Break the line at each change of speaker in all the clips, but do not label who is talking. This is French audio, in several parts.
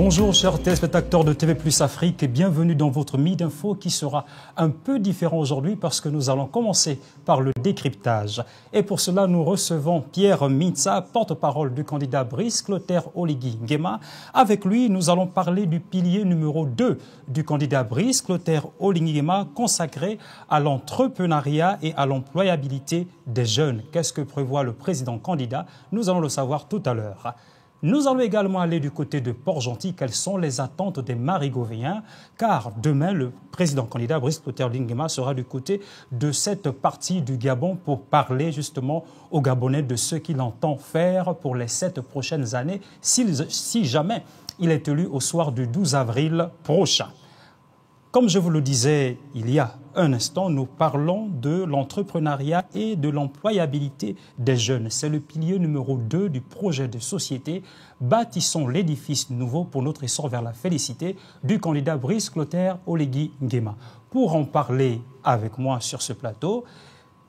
Bonjour chers téléspectateurs de TV Plus Afrique et bienvenue dans votre Midi Info qui sera un peu différent aujourd'hui parce que nous allons commencer par le décryptage. Et pour cela, nous recevons Pierre Mintsa, porte-parole du candidat Brice Clotaire Oligui Nguema. Avec lui, nous allons parler du pilier numéro 2 du candidat Brice Clotaire Oligui Nguema consacré à l'entrepreneuriat et à l'employabilité des jeunes. Qu'est-ce que prévoit le président candidat? Nous allons le savoir tout à l'heure. Nous allons également aller du côté de Port-Gentil. Quelles sont les attentes des Marigoviens? Car demain, le président candidat Brice Clotaire Oligui Nguema sera du côté de cette partie du Gabon pour parler justement aux Gabonais de ce qu'il entend faire pour les 7 prochaines années, si jamais il est élu au soir du 12 avril prochain. Comme je vous le disais il y a un instant, nous parlons de l'entrepreneuriat et de l'employabilité des jeunes. C'est le pilier numéro 2 du projet de société. Bâtissons l'édifice nouveau pour notre essor vers la félicité du candidat Brice Clotaire Oligui Nguema. Pour en parler avec moi sur ce plateau,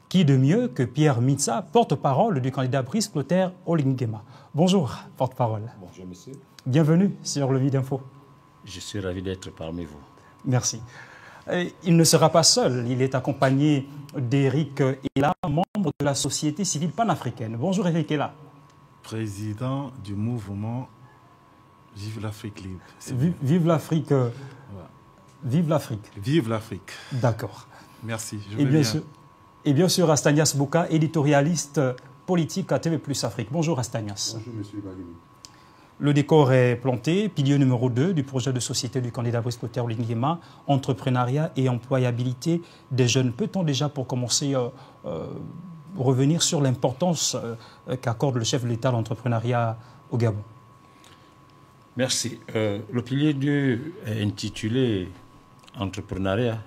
qui de mieux que Pierre Mintsa, porte-parole du candidat Brice Clotaire Oligui Nguema. Bonjour, porte-parole.
Bonjour, monsieur.
Bienvenue sur le Midi Info.
Je suis ravi d'être parmi vous.
Merci. Il ne sera pas seul, il est accompagné d'Éric Ella, membre de la société civile panafricaine. Bonjour Éric Ella.
Président du mouvement Vive l'Afrique libre.
Vive l'Afrique. Vive l'Afrique.
Vive l'Afrique.
D'accord.
Merci.
Et bien sûr, Astanias Bouka, éditorialiste politique à TV Plus Afrique. Bonjour Astanias.
Bonjour monsieur Bagini.
Le décor est planté, pilier numéro 2 du projet de société du candidat Brice Clotaire Oligui Nguema, entrepreneuriat et employabilité des jeunes. Peut-on déjà, pour commencer, revenir sur l'importance qu'accorde le chef de l'État à l'entrepreneuriat au Gabon?
Merci. Le pilier 2 est intitulé entrepreneuriat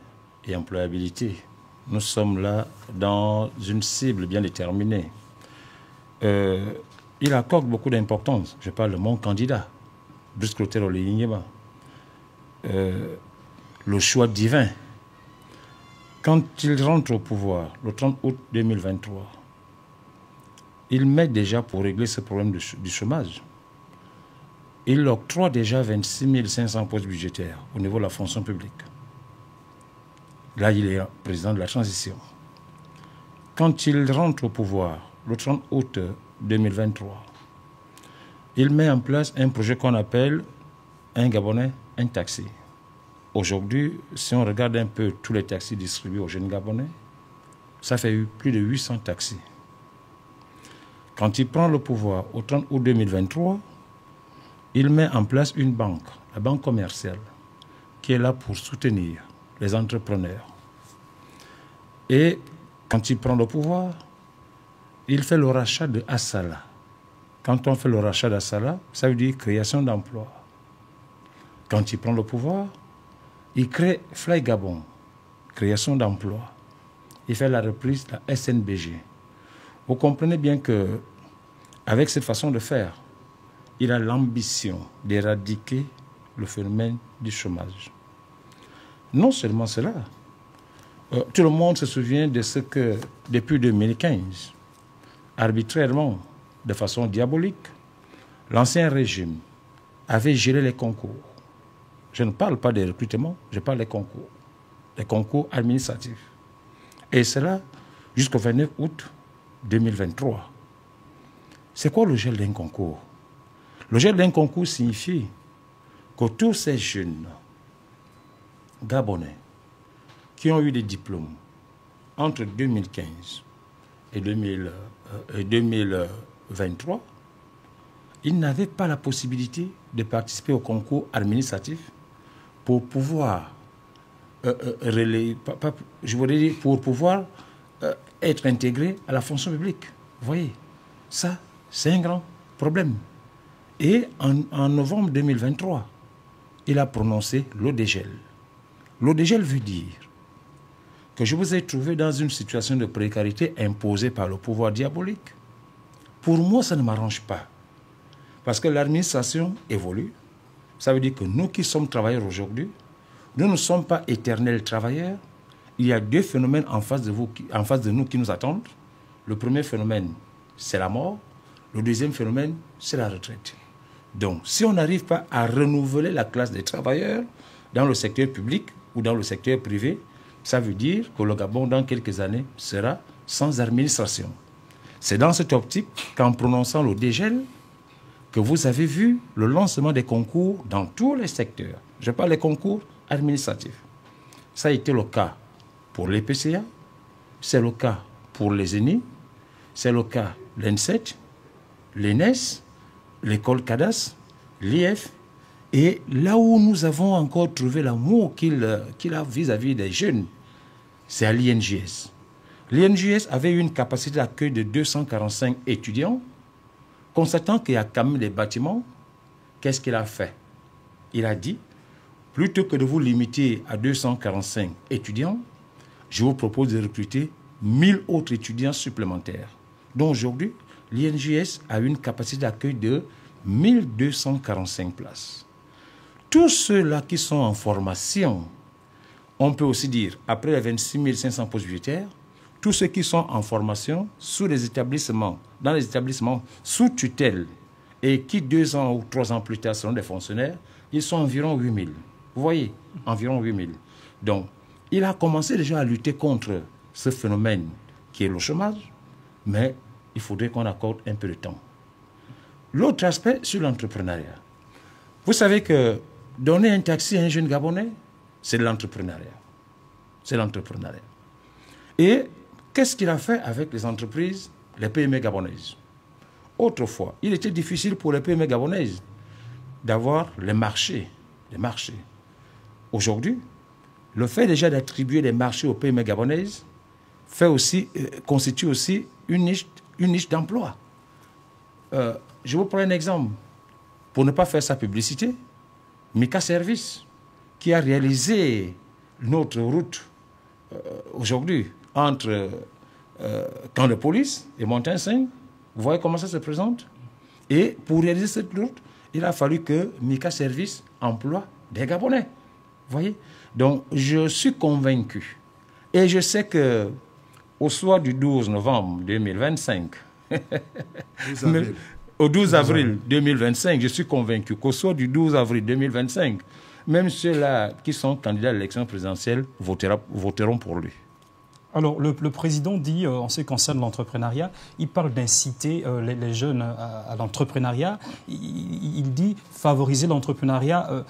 et employabilité. Nous sommes là dans une cible bien déterminée. Il accorde beaucoup d'importance. Je parle de mon candidat, Brice Clotaire Oligui Nguema. Le choix divin. Quand il rentre au pouvoir, le 30 août 2023, il met déjà pour régler ce problème du chômage. Il octroie déjà 26 500 postes budgétaires au niveau de la fonction publique. Là, il est président de la transition. Quand il rentre au pouvoir, le 30 août 2023, il met en place un projet qu'on appelle un Gabonais, un taxi. Aujourd'hui, si on regarde un peu tous les taxis distribués aux jeunes Gabonais, ça fait plus de 800 taxis. Quand il prend le pouvoir au 30 août 2023, il met en place une banque, la banque commerciale, qui est là pour soutenir les entrepreneurs. Et quand il prend le pouvoir, il fait le rachat de Assala. Quand on fait le rachat d'Assala, ça veut dire création d'emplois. Quand il prend le pouvoir, il crée Fly Gabon, création d'emplois. Il fait la reprise de la SNBG. Vous comprenez bien que, avec cette façon de faire, il a l'ambition d'éradiquer le phénomène du chômage. Non seulement cela, tout le monde se souvient de ce que, depuis 2015, arbitrairement, de façon diabolique, l'ancien régime avait gelé les concours. Je ne parle pas des recrutements, je parle des concours administratifs. Et cela jusqu'au 29 août 2023. C'est quoi le gel d'un concours? Le gel d'un concours signifie que tous ces jeunes Gabonais qui ont eu des diplômes entre 2015 et 2023, ils n'avaient pas la possibilité de participer au concours administratif pour pouvoir être intégrés à la fonction publique. Vous voyez, ça, c'est un grand problème. Et en novembre 2023, il a prononcé l'eau-dégel. L'eau-dégel veut dire que je vous ai trouvé dans une situation de précarité imposée par le pouvoir diabolique. Pour moi, ça ne m'arrange pas. Parce que l'administration évolue. Ça veut dire que nous qui sommes travailleurs aujourd'hui, nous ne sommes pas éternels travailleurs. Il y a deux phénomènes en face de nous qui nous attendent. Le premier phénomène, c'est la mort. Le deuxième phénomène, c'est la retraite. Donc, si on n'arrive pas à renouveler la classe des travailleurs dans le secteur public ou dans le secteur privé, ça veut dire que le Gabon, dans quelques années, sera sans administration. C'est dans cette optique qu'en prononçant le dégel, que vous avez vu le lancement des concours dans tous les secteurs. Je parle des concours administratifs. Ça a été le cas pour les PCA, c'est le cas pour les ENI, c'est le cas l'ENSET, l'ENES, l'école CADAS, l'IF, et là où nous avons encore trouvé l'amour qu'il a vis-à-vis des jeunes, c'est à l'INJS. L'INJS avait une capacité d'accueil de 245 étudiants. Constatant qu'il y a quand même des bâtiments, qu'est-ce qu'il a fait? Il a dit, plutôt que de vous limiter à 245 étudiants, je vous propose de recruter 1000 autres étudiants supplémentaires. Donc aujourd'hui, l'INJS a une capacité d'accueil de 1245 places. Tous ceux-là qui sont en formation, on peut aussi dire, après les 26 500 postes budgétaires, tous ceux qui sont en formation sous les établissements, dans les établissements sous tutelle et qui 2 ans ou 3 ans plus tard seront des fonctionnaires, ils sont environ 8000. Vous voyez, environ 8000. Donc, il a commencé déjà à lutter contre ce phénomène qui est le chômage, mais il faudrait qu'on accorde un peu de temps. L'autre aspect sur l'entrepreneuriat. Vous savez que donner un taxi à un jeune Gabonais, c'est de l'entrepreneuriat. C'est l'entrepreneuriat. Et qu'est-ce qu'il a fait avec les entreprises, les PME gabonaises? Autrefois, il était difficile pour les PME gabonaises d'avoir les marchés. Aujourd'hui, le fait déjà d'attribuer des marchés aux PME gabonaises constitue aussi une niche d'emploi. Je vous prends un exemple. Pour ne pas faire sa publicité, Mika Service, qui a réalisé notre route aujourd'hui entre camp de police et Montagne-Saint, vous voyez comment ça se présente? Et pour réaliser cette route, il a fallu que Mika Service emploie des Gabonais. Vous voyez? Donc, je suis convaincu. Et je sais que au soir du 12 novembre 2025, au 12 avril 2025, je suis convaincu qu'au soir du 12 avril 2025, même ceux-là qui sont candidats à l'élection présidentielle voteront pour lui.
Alors, le président dit, en ce qui concerne l'entrepreneuriat, il parle d'inciter les jeunes à l'entrepreneuriat. Il dit favoriser l'entrepreneuriat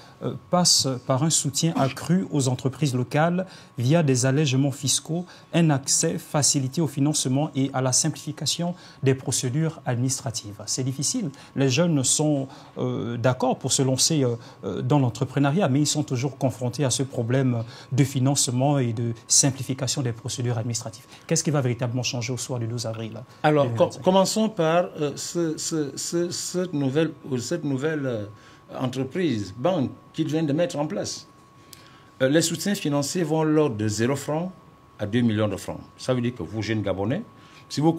passe par un soutien accru aux entreprises locales via des allègements fiscaux, un accès facilité au financement et à la simplification des procédures administratives. C'est difficile. Les jeunes sont d'accord pour se lancer dans l'entrepreneuriat, mais ils sont toujours confrontés à ce problème de financement et de simplification des procédures administratif. Qu'est-ce qui va véritablement changer au soir du 12 avril?
Alors, commençons par cette nouvelle entreprise, banque, qu'ils viennent de mettre en place. Les soutiens financiers vont l'ordre de 0 francs à 2 millions de francs. Ça veut dire que vous, jeunes Gabonais, si vous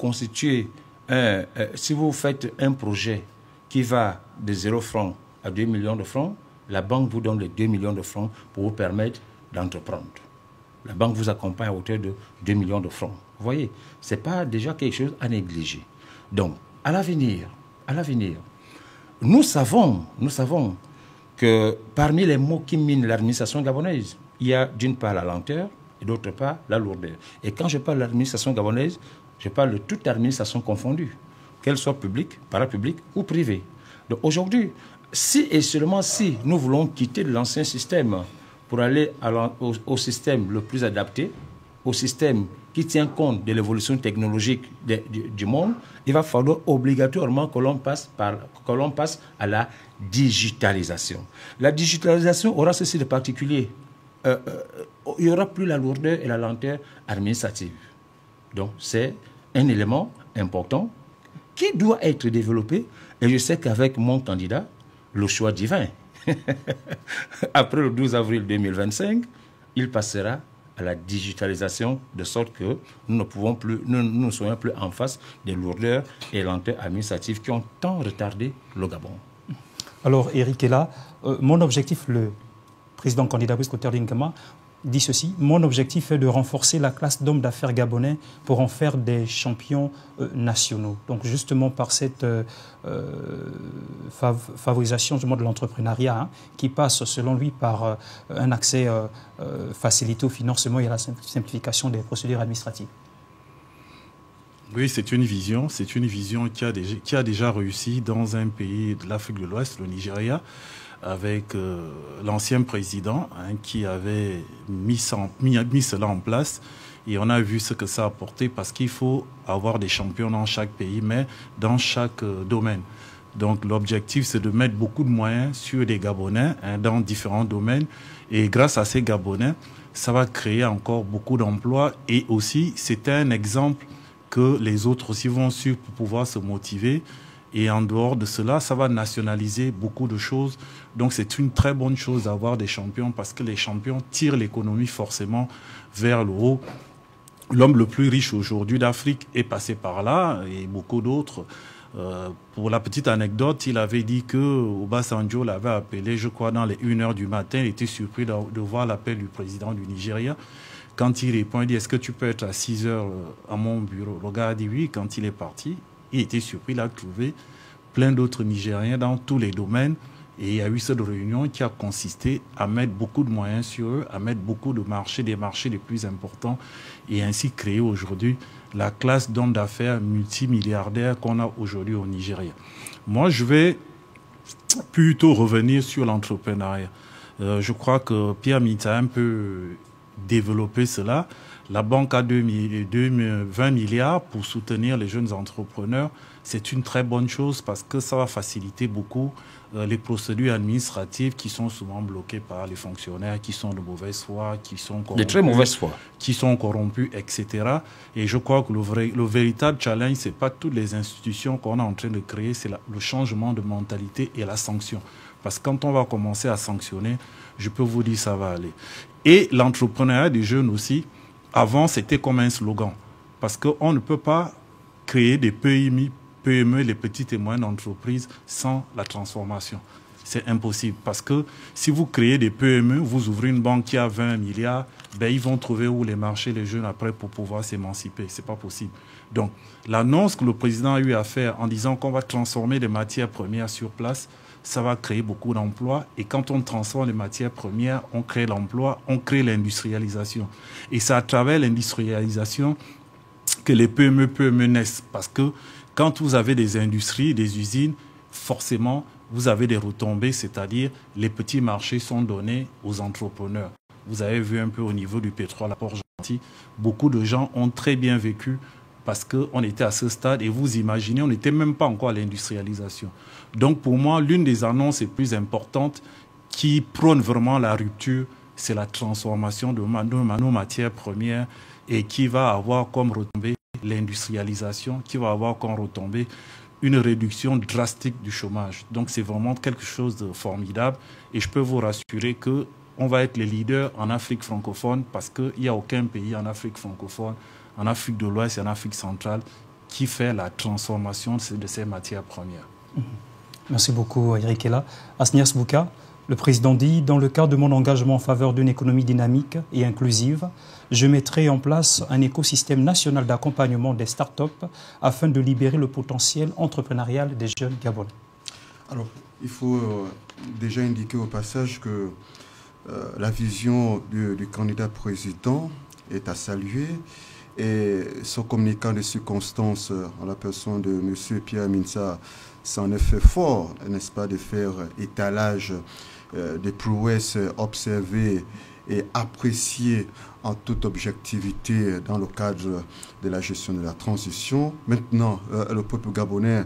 si vous faites un projet qui va de 0 francs à 2 millions de francs, la banque vous donne les 2 millions de francs pour vous permettre d'entreprendre. La banque vous accompagne à hauteur de 2 millions de francs. Vous voyez, ce n'est pas déjà quelque chose à négliger. Donc, à l'avenir, nous savons que parmi les mots qui minent l'administration gabonaise, il y a d'une part la lenteur et d'autre part la lourdeur. Et quand je parle de l'administration gabonaise, je parle de toute administration confondue, qu'elle soit publique, parapublique ou privée. Donc aujourd'hui, si et seulement si nous voulons quitter l'ancien système pour aller au système le plus adapté, au système qui tient compte de l'évolution technologique du monde, il va falloir obligatoirement que l'on passe à la digitalisation. La digitalisation aura ceci de particulier. Il n'y aura plus la lourdeur et la lenteur administrative. Donc, c'est un élément important qui doit être développé. Et je sais qu'avec mon candidat, le choix divin, après le 12 avril 2025, il passera à la digitalisation de sorte que nous ne soyons plus en face des lourdeurs et lenteurs administratives qui ont tant retardé le Gabon.
Alors, Eric est là. Mon objectif, le président candidat Brice Clotaire Linkama, dit ceci: mon objectif est de renforcer la classe d'hommes d'affaires gabonais pour en faire des champions nationaux. Donc justement par cette favorisation du monde de l'entrepreneuriat, hein, qui passe selon lui par un accès facilité au financement et à la simplification des procédures administratives.
Oui, c'est une vision qui a déjà réussi dans un pays de l'Afrique de l'Ouest, le Nigeria, avec l'ancien président, hein, qui avait mis cela en place. Et on a vu ce que ça a apporté, parce qu'il faut avoir des champions dans chaque pays, mais dans chaque domaine. Donc l'objectif, c'est de mettre beaucoup de moyens sur les Gabonais, hein, dans différents domaines. Et grâce à ces Gabonais, ça va créer encore beaucoup d'emplois. Et aussi, c'est un exemple que les autres aussi vont suivre pour pouvoir se motiver. Et en dehors de cela, ça va nationaliser beaucoup de choses. Donc c'est une très bonne chose d'avoir des champions, parce que les champions tirent l'économie forcément vers le haut. L'homme le plus riche aujourd'hui d'Afrique est passé par là, et beaucoup d'autres. Pour la petite anecdote, il avait dit que Obasanjo l'avait appelé, je crois, dans les 1h du matin. Il était surpris de voir l'appel du président du Nigeria. Quand il répond, il dit: est-ce que tu peux être à 6h à mon bureau? Le gars a dit oui. Quand il est parti, il était surpris, il a trouvé plein d'autres Nigériens dans tous les domaines. Et il y a eu cette réunion qui a consisté à mettre beaucoup de moyens sur eux, à mettre beaucoup de marchés, des marchés les plus importants, et ainsi créer aujourd'hui la classe d'hommes d'affaires multimilliardaires qu'on a aujourd'hui au Nigeria. Moi, je vais plutôt revenir sur l'entrepreneuriat. Je crois que Pierre Mintsa a un peu développer cela. La banque a 20 milliards pour soutenir les jeunes entrepreneurs. C'est une très bonne chose, parce que ça va faciliter beaucoup les procédures administratives qui sont souvent bloquées par les fonctionnaires qui sont de mauvaise foi, qui sont corrompus,
de très mauvaise foi,
qui sont corrompus, etc. Et je crois que le véritable challenge, c'est pas toutes les institutions qu'on est en train de créer, c'est le changement de mentalité et la sanction. Parce que quand on va commencer à sanctionner, je peux vous dire, ça va aller. Et l'entrepreneuriat des jeunes aussi, avant, c'était comme un slogan. Parce qu'on ne peut pas créer des PME, les petites et moyennes entreprises, sans la transformation. C'est impossible. Parce que si vous créez des PME, vous ouvrez une banque qui a 20 milliards, ben ils vont trouver où les marchés, les jeunes, après, pour pouvoir s'émanciper. Ce n'est pas possible. Donc, l'annonce que le président a eu à faire en disant qu'on va transformer les matières premières sur place, ça va créer beaucoup d'emplois. Et quand on transforme les matières premières, on crée l'emploi, on crée l'industrialisation. Et c'est à travers l'industrialisation que les PME naissent. Parce que quand vous avez des industries, des usines, forcément, vous avez des retombées, c'est-à-dire les petits marchés sont donnés aux entrepreneurs. Vous avez vu un peu au niveau du pétrole à Port-Gentil, beaucoup de gens ont très bien vécu parce qu'on était à ce stade et vous imaginez, on n'était même pas encore à l'industrialisation. Donc pour moi, l'une des annonces les plus importantes qui prône vraiment la rupture, c'est la transformation de nos matières premières et qui va avoir comme retombée l'industrialisation, qui va avoir comme retombée une réduction drastique du chômage. Donc c'est vraiment quelque chose de formidable et je peux vous rassurer qu'on va être les leaders en Afrique francophone parce qu'il n'y a aucun pays en Afrique francophone, en Afrique de l'Ouest et en Afrique centrale qui fait la transformation de ces matières premières.
Merci beaucoup, Eric Ella. Asnias Bouka, le président dit: dans le cadre de mon engagement en faveur d'une économie dynamique et inclusive, je mettrai en place un écosystème national d'accompagnement des start-up afin de libérer le potentiel entrepreneurial des jeunes Gabonais.
Alors, il faut déjà indiquer au passage que la vision du candidat président est à saluer et son communiquant de circonstances en la personne de M. Pierre Mintsa s'en est fait fort, n'est-ce pas, de faire étalage des prouesses observées et appréciées en toute objectivité dans le cadre de la gestion de la transition. Maintenant, le peuple gabonais,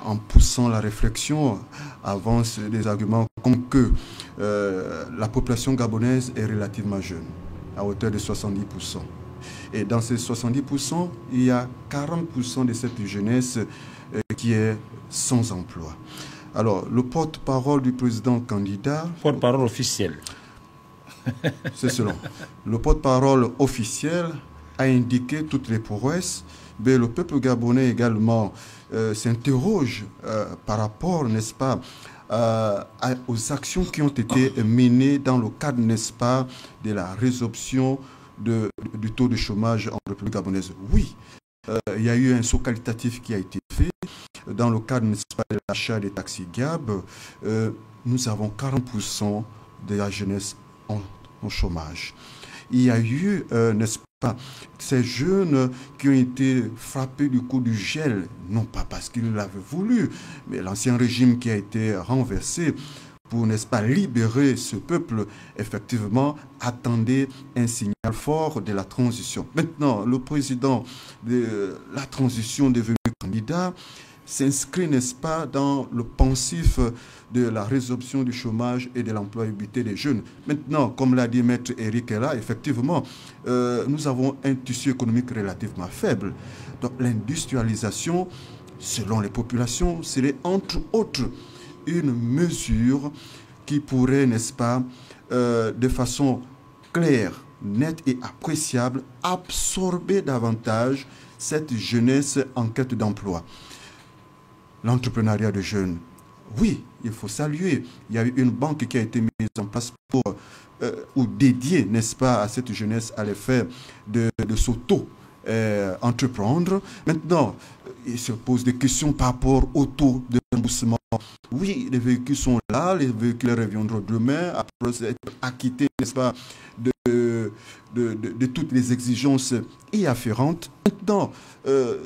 en poussant la réflexion, avance des arguments comme que la population gabonaise est relativement jeune, à hauteur de 70%. Et dans ces 70%, il y a 40% de cette jeunesse qui est sans emploi. Alors, le porte-parole du président candidat...
Porte-parole officiel.
C'est cela. Le porte-parole officiel a indiqué toutes les prouesses, mais le peuple gabonais également s'interroge par rapport, n'est-ce pas, aux actions qui ont été menées dans le cadre, n'est-ce pas, de la résorption du taux de chômage en République gabonaise. Oui, il y a eu un saut qualitatif qui a été fait dans le cadre, n'est-ce pas, de l'achat des taxis Gab. Nous avons 40% de la jeunesse en chômage. Il y a eu, n'est-ce pas, ces jeunes qui ont été frappés du coup du gel, non pas parce qu'ils l'avaient voulu, mais l'ancien régime qui a été renversé pour, n'est-ce pas, libérer ce peuple, effectivement, attendait un signal fort de la transition. Maintenant, le président de la transition devenu candidat s'inscrit, n'est-ce pas, dans le pensif de la résorption du chômage et de l'employabilité des jeunes. Maintenant, comme l'a dit Maître Eric Ella, effectivement, nous avons un tissu économique relativement faible. Donc l'industrialisation, selon les populations, serait entre autres une mesure qui pourrait, n'est-ce pas, de façon claire, nette et appréciable, absorber davantage cette jeunesse en quête d'emploi. L'entrepreneuriat de jeunes, oui, il faut saluer. Il y a eu une banque qui a été mise en place pour, ou dédiée, n'est-ce pas, à cette jeunesse à l'effet de s'auto-entreprendre. Maintenant, il se pose des questions par rapport au taux de remboursement. Oui, les véhicules sont là, les véhicules reviendront demain, après être acquittés, n'est-ce pas, de toutes les exigences y afférentes. Maintenant,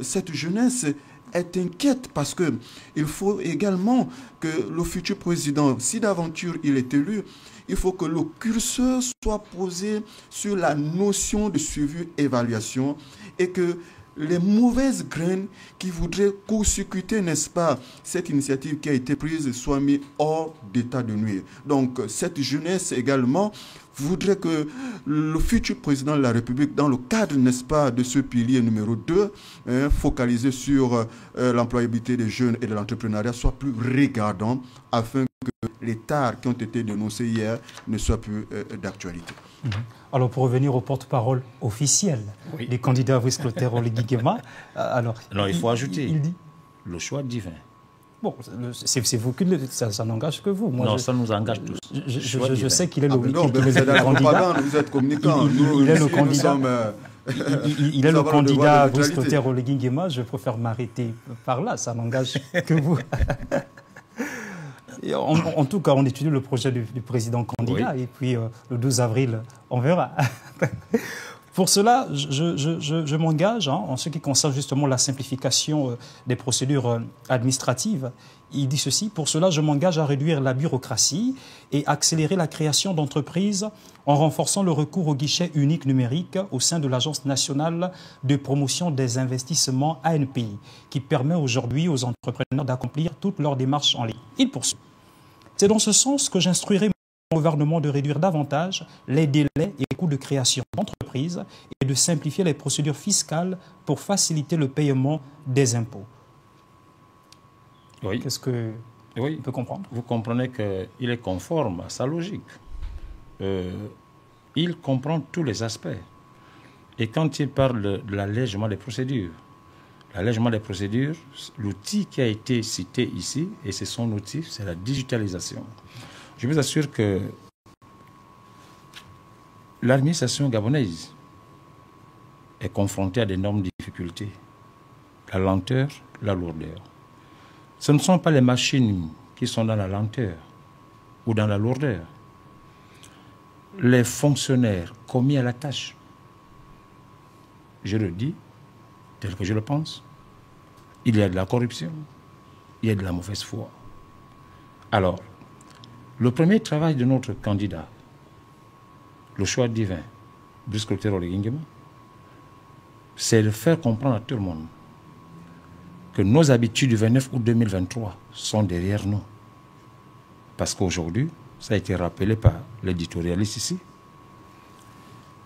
cette jeunesse est inquiète parce qu'il faut également que le futur président, si d'aventure il est élu, il faut que le curseur soit posé sur la notion de suivi-évaluation et que les mauvaises graines qui voudraient court-circuiter, n'est-ce pas, cette initiative qui a été prise soient mises hors d'état de nuire. Donc cette jeunesse également voudrait que le futur président de la République, dans le cadre, n'est-ce pas, de ce pilier numéro 2, focalisé sur l'employabilité des jeunes et de l'entrepreneuriat, soit plus regardant afin que les tares qui ont été dénoncés hier ne soient plus d'actualité.
Alors, pour revenir au porte-parole officiel des candidats Brice Clotaire Oligui Nguema, alors...
Non, il faut ajouter
il dit
le choix divin.
Bon, c'est vous qui ça n'engage que vous. Moi,
non, ça nous engage tous.
Je sais qu'il est le
candidat. Vous êtes communicant.
Il est le candidat. Il est le candidat Brice Clotaire Oligui Nguema. Je préfère m'arrêter par là. Ça n'engage que vous. En tout cas, on étudie le projet du président candidat et puis le 12 avril, on verra. Pour cela, je m'engage en ce qui concerne justement la simplification des procédures administratives. Il dit ceci: pour cela, je m'engage à réduire la bureaucratie et accélérer la création d'entreprises en renforçant le recours au guichet unique numérique au sein de l'Agence nationale de promotion des investissements ANPI, qui permet aujourd'hui aux entrepreneurs d'accomplir toutes leurs démarches en ligne. Il poursuit: c'est dans ce sens que j'instruirai au gouvernement de réduire davantage les délais et coûts de création d'entreprises et de simplifier les procédures fiscales pour faciliter le paiement des impôts.
Oui.
Qu'est-ce que on peut comprendre?
Vous comprenez qu'il est conforme à sa logique. Il comprend tous les aspects. Et quand il parle de l'allègement des procédures, l'outil qui a été cité ici, et c'est son outil, c'est la digitalisation. Je vous assure que l'administration gabonaise est confrontée à d'énormes difficultés. La lenteur, la lourdeur. Ce ne sont pas les machines qui sont dans la lenteur ou dans la lourdeur. Les fonctionnaires commis à la tâche, je le dis tel que je le pense, il y a de la corruption, il y a de la mauvaise foi. Alors, le premier travail de notre candidat, le choix divin, Brice Clotaire Oligui Nguema, c'est de faire comprendre à tout le monde que nos habitudes du 29 août 2023 sont derrière nous. Parce qu'aujourd'hui, ça a été rappelé par l'éditorialiste ici,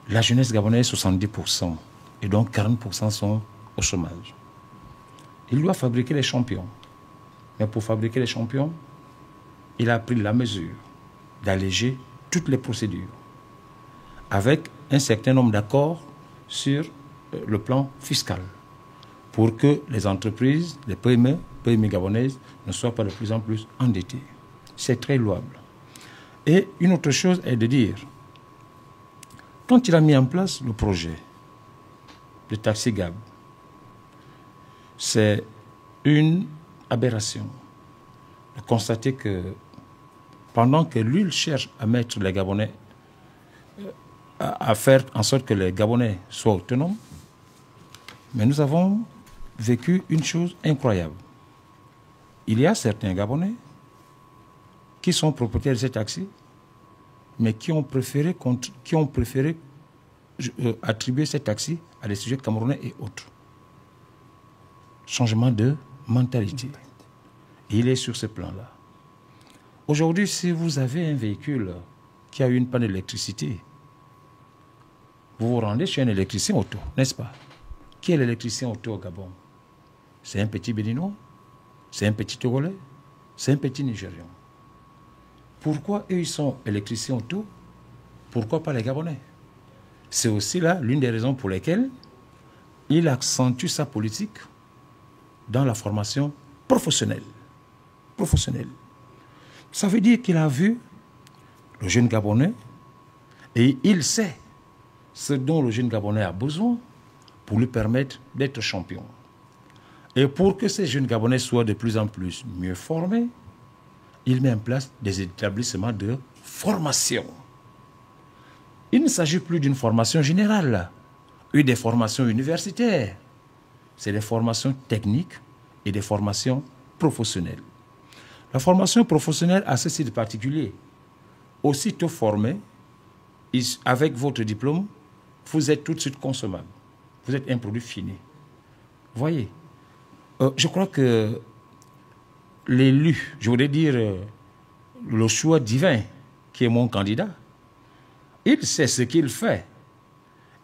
la jeunesse gabonaise est 70%, et donc 40% sont au chômage. Il doit fabriquer les champions. Mais pour fabriquer les champions, il a pris la mesure d'alléger toutes les procédures avec un certain nombre d'accords sur le plan fiscal pour que les entreprises, les PME gabonaises ne soient pas de plus en plus endettées. C'est très louable. Et une autre chose est de dire, quand il a mis en place le projet de taxi Gab, c'est une aberration de constater que pendant que lui cherche à mettre les Gabonais, à faire en sorte que les Gabonais soient autonomes, mais nous avons vécu une chose incroyable. Il y a certains Gabonais qui sont propriétaires de ces taxis, mais qui ont préféré attribuer ces taxis à des sujets camerounais et autres. Changement de mentalité. Et il est sur ce plan-là. Aujourd'hui, si vous avez un véhicule qui a eu une panne d'électricité, vous vous rendez chez un électricien auto, n'est-ce pas? Qui est l'électricien auto au Gabon? C'est un petit Béninois? C'est un petit Togolais? C'est un petit Nigérian? Pourquoi eux, ils sont électriciens auto? Pourquoi pas les Gabonais? C'est aussi là l'une des raisons pour lesquelles il accentue sa politique dans la formation professionnelle. Ça veut dire qu'il a vu le jeune Gabonais et il sait ce dont le jeune Gabonais a besoin pour lui permettre d'être champion. Et pour que ces jeunes Gabonais soient de plus en plus mieux formés, il met en place des établissements de formation. Il ne s'agit plus d'une formation générale, ou des formations universitaires. C'est des formations techniques et des formations professionnelles. La formation professionnelle a ceci de particulier. Aussitôt formé, avec votre diplôme, vous êtes tout de suite consommable. Vous êtes un produit fini. Voyez, je crois que l'élu, je voudrais dire le choix divin, qui est mon candidat, il sait ce qu'il fait.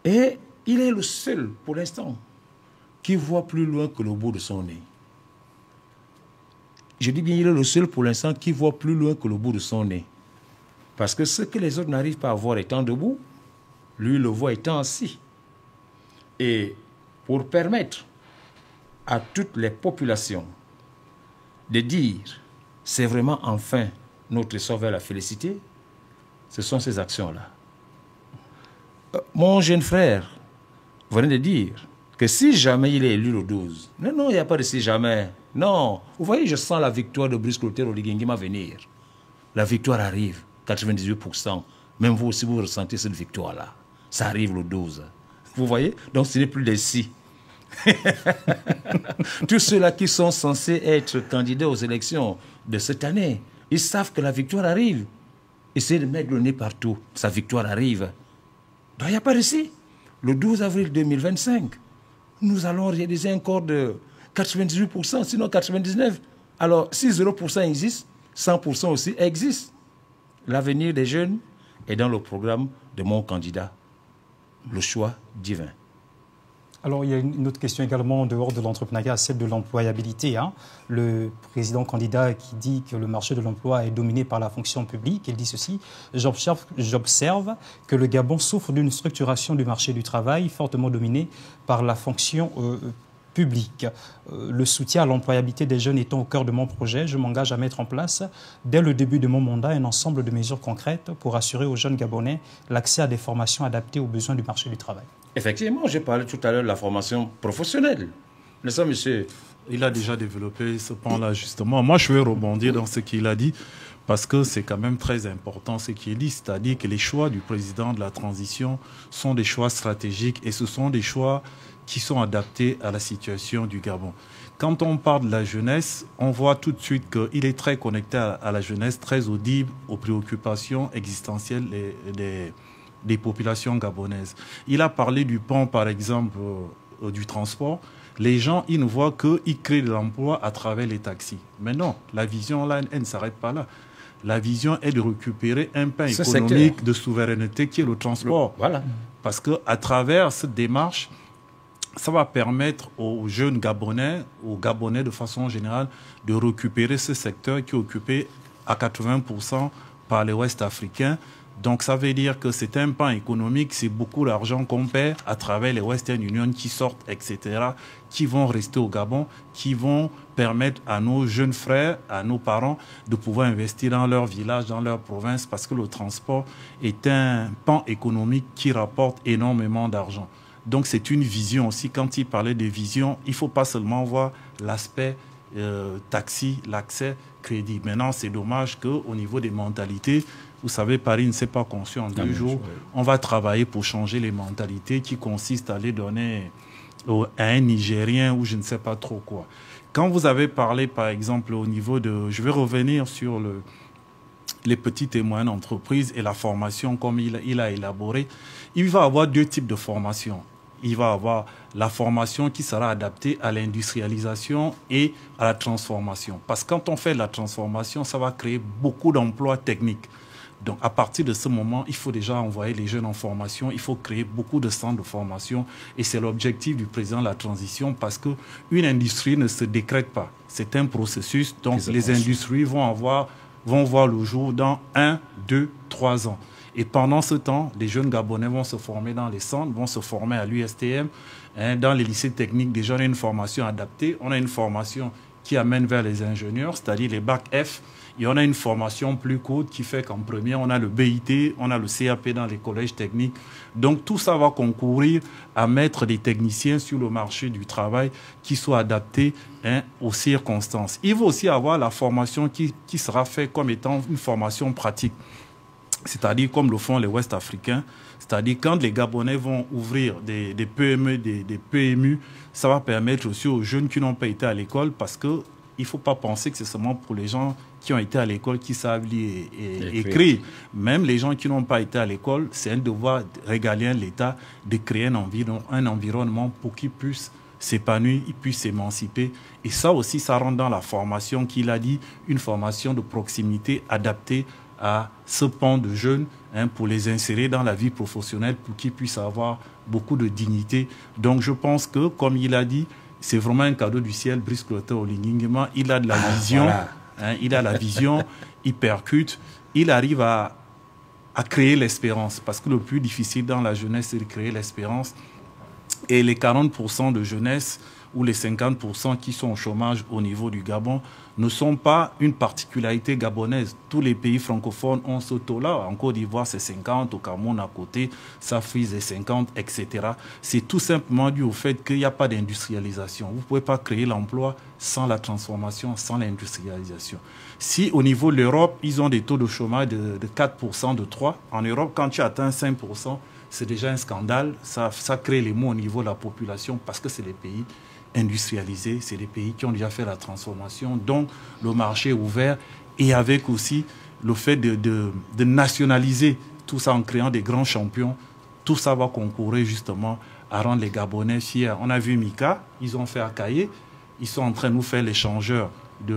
Et il est le seul, pour l'instant, qui voit plus loin que le bout de son nez. Je dis bien, il est le seul, pour l'instant, qui voit plus loin que le bout de son nez. Parce que ce que les autres n'arrivent pas à voir étant debout, lui le voit étant assis. Et pour permettre à toutes les populations de dire c'est vraiment enfin notre essor vers la félicité, ce sont ces actions-là. Mon jeune frère venait de dire que si jamais il est élu le 12, non, il n'y a pas de si jamais. Non, vous voyez, je sens la victoire de Brice Clotaire Oligingima venir. La victoire arrive, 98%. Même vous aussi, vous ressentez cette victoire-là. Ça arrive le 12. Vous voyez? Donc ce n'est plus des si. Tous ceux-là qui sont censés être candidats aux élections de cette année, ils savent que la victoire arrive. Essayez de mettre le nez partout. Sa victoire arrive. Donc il n'y a pas de si. Le 12 avril 2025, nous allons réaliser un corps de 98%, sinon 99%. Alors, si 0% existe, 100% aussi existe. L'avenir des jeunes est dans le programme de mon candidat, le choix divin.
Alors, il y a une autre question également en dehors de l'entrepreneuriat, celle de l'employabilité. Le président candidat qui dit que le marché de l'emploi est dominé par la fonction publique, il dit ceci: j'observe que le Gabon souffre d'une structuration du marché du travail fortement dominée par la fonction publique. Le soutien à l'employabilité des jeunes étant au cœur de mon projet, je m'engage à mettre en place, dès le début de mon mandat, un ensemble de mesures concrètes pour assurer aux jeunes Gabonais l'accès à des formations adaptées aux besoins du marché du travail.
Effectivement, j'ai parlé tout à l'heure de la formation professionnelle. N'est-ce pas, monsieur?
Il a déjà développé ce point-là, justement. Moi, je vais rebondir dans ce qu'il a dit, parce que c'est quand même très important ce qu'il dit, c'est-à-dire que les choix du président de la transition sont des choix stratégiques et ce sont des choix qui sont adaptés à la situation du Gabon. Quand on parle de la jeunesse, on voit tout de suite qu'il est très connecté à la jeunesse, très audible aux préoccupations existentielles des populations gabonaises. Il a parlé du pont, par exemple, du transport. Les gens, ils ne voient qu'ils créent de l'emploi à travers les taxis. Mais non, la vision, là, elle ne s'arrête pas là. La vision est de récupérer un pain économique de souveraineté qui est le transport.
Voilà.
Parce qu'à travers cette démarche, ça va permettre aux jeunes Gabonais, aux Gabonais de façon générale, de récupérer ce secteur qui est occupé à 80% par les Ouest-Africains, Donc ça veut dire que c'est un pan économique, c'est beaucoup d'argent qu'on perd à travers les Western Union qui sortent, etc., qui vont rester au Gabon, qui vont permettre à nos jeunes frères, à nos parents de pouvoir investir dans leur village, dans leur province, parce que le transport est un pan économique qui rapporte énormément d'argent. Donc c'est une vision aussi. Quand il parlait de vision, il ne faut pas seulement voir l'aspect taxi, l'accès, crédit. Maintenant, c'est dommage qu'au niveau des mentalités, vous savez, Paris ne s'est pas conçu en 2 jours. On va travailler pour changer les mentalités qui consistent à les donner à un Nigérien ou je ne sais pas trop quoi. Quand vous avez parlé, par exemple, au niveau de... Je vais revenir sur les petites et moyennes entreprises et la formation comme il a élaboré. Il va y avoir 2 types de formation. Il va y avoir la formation qui sera adaptée à l'industrialisation et à la transformation. Parce que quand on fait la transformation, ça va créer beaucoup d'emplois techniques. Donc, à partir de ce moment, il faut déjà envoyer les jeunes en formation. Il faut créer beaucoup de centres de formation. Et c'est l'objectif du président de la transition parce qu'une industrie ne se décrète pas. C'est un processus. Donc, les industries vont voir le jour dans 1, 2, 3 ans. Et pendant ce temps, les jeunes Gabonais vont se former dans les centres, vont se former à l'USTM. Dans les lycées techniques, déjà, on a une formation adaptée. On a une formation qui amène vers les ingénieurs, c'est-à-dire les bacs F. Et on a une formation plus courte qui fait qu'en première, on a le BIT, on a le CAP dans les collèges techniques. Donc, tout ça va concourir à mettre des techniciens sur le marché du travail qui soient adaptés aux circonstances. Il va aussi avoir la formation qui sera faite comme étant une formation pratique. C'est-à-dire comme le font les Ouest-Africains, c'est-à-dire quand les Gabonais vont ouvrir des PME, des PMU, ça va permettre aussi aux jeunes qui n'ont pas été à l'école parce qu'il ne faut pas penser que c'est seulement pour les gens qui ont été à l'école qui savent lire et écrire. Même les gens qui n'ont pas été à l'école, c'est un devoir régalien de l'État de créer un environnement pour qu'ils puissent s'épanouir, ils puissent s'émanciper. Et ça aussi, ça rentre dans la formation qu'il a dit, une formation de proximité adaptée à ce pan de jeunes pour les insérer dans la vie professionnelle pour qu'ils puissent avoir beaucoup de dignité. Donc je pense que, comme il a dit, c'est vraiment un cadeau du ciel, Brice Clotaire Oligninguema. Il a de la vision, il a la vision, il percute, il arrive à créer l'espérance. Parce que le plus difficile dans la jeunesse, c'est de créer l'espérance. Et les 40% de jeunesse ou les 50% qui sont au chômage au niveau du Gabon ne sont pas une particularité gabonaise. Tous les pays francophones ont ce taux-là. En Côte d'Ivoire, c'est 50, au Cameroun à côté, ça frise les 50, etc. C'est tout simplement dû au fait qu'il n'y a pas d'industrialisation. Vous ne pouvez pas créer l'emploi sans la transformation, sans l'industrialisation. Si au niveau de l'Europe, ils ont des taux de chômage de 4%, de 3%, en Europe, quand tu atteins 5%, c'est déjà un scandale. Ça crée les maux au niveau de la population parce que c'est des pays industrialisés, c'est des pays qui ont déjà fait la transformation, donc le marché est ouvert et avec aussi le fait de nationaliser tout ça en créant des grands champions, tout ça va concourir justement à rendre les Gabonais fiers. On a vu Mika, ils ont fait Akaye, ils sont en train de nous faire l'échangeur du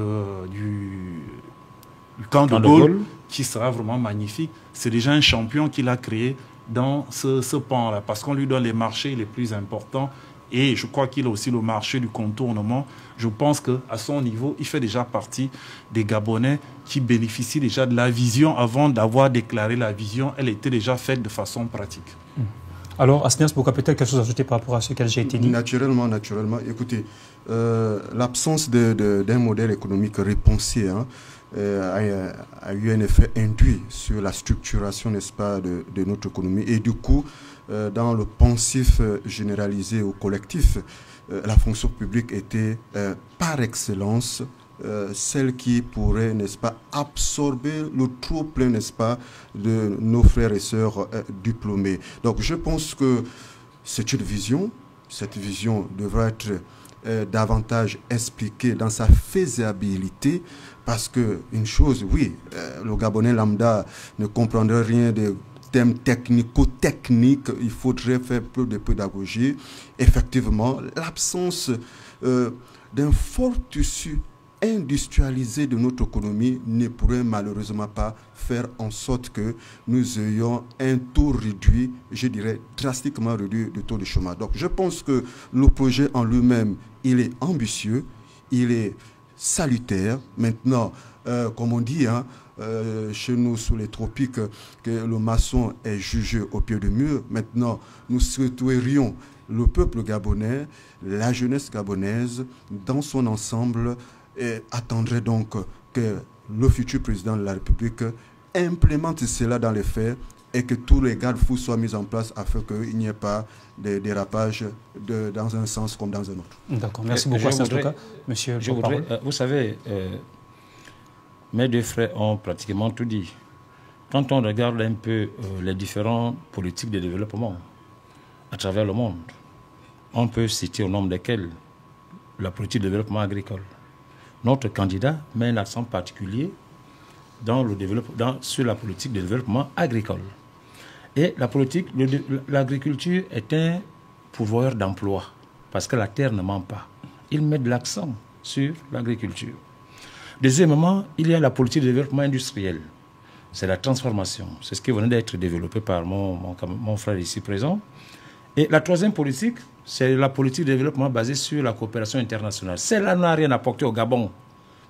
camp de Gaulle qui sera vraiment magnifique. C'est déjà un champion qu'il a créé dans ce pan-là parce qu'on lui donne les marchés les plus importants. Et je crois qu'il a aussi le marché du contournement. Je pense qu'à son niveau, il fait déjà partie des Gabonais qui bénéficient déjà de la vision. Avant d'avoir déclaré la vision, elle était déjà faite de façon pratique.
Alors, Asnias, pourquoi peut-être quelque chose à ajouter par rapport à ce qu'elle a été dit?
Naturellement. Écoutez, l'absence d'un modèle économique repensé a eu un effet induit sur la structuration, n'est-ce pas, de notre économie. Et du coup, dans le pensif généralisé au collectif, la fonction publique était par excellence celle qui pourrait, n'est-ce pas, absorber le trop-plein, n'est-ce pas, de nos frères et sœurs diplômés. Donc je pense que c'est une vision. Cette vision devra être davantage expliquée dans sa faisabilité parce que une chose, oui, le Gabonais lambda ne comprendrait rien de thèmes technico-techniques, il faudrait faire peu de pédagogie. Effectivement, l'absence d'un fort tissu industrialisé de notre économie ne pourrait malheureusement pas faire en sorte que nous ayons un taux réduit, je dirais drastiquement réduit de taux de chômage. Donc je pense que le projet en lui-même, il est ambitieux, il est salutaire. Maintenant, comme on dit, hein, chez nous, sous les tropiques, que le maçon est jugé au pied du mur. Maintenant, nous souhaiterions le peuple gabonais, la jeunesse gabonaise, dans son ensemble, attendrait donc que le futur président de la République implémente cela dans les faits et que tous les garde-fous soient mis en place afin qu'il n'y ait pas de dérapage dans un sens comme dans un autre.
D'accord, merci beaucoup. En tout cas, monsieur le porte-parole.
Vous savez, mes deux frères ont pratiquement tout dit. Quand on regarde un peu les différentes politiques de développement à travers le monde, on peut citer au nombre desquelles la politique de développement agricole. Notre candidat met un accent particulier sur la politique de développement agricole. Et l'agriculture est un pourvoyeur d'emploi, parce que la terre ne ment pas. Il met de l'accent sur l'agriculture. Deuxièmement, il y a la politique de développement industriel. C'est la transformation. C'est ce qui venait d'être développé par mon frère ici présent. Et la troisième politique, c'est la politique de développement basée sur la coopération internationale. Celle-là n'a rien apporté au Gabon,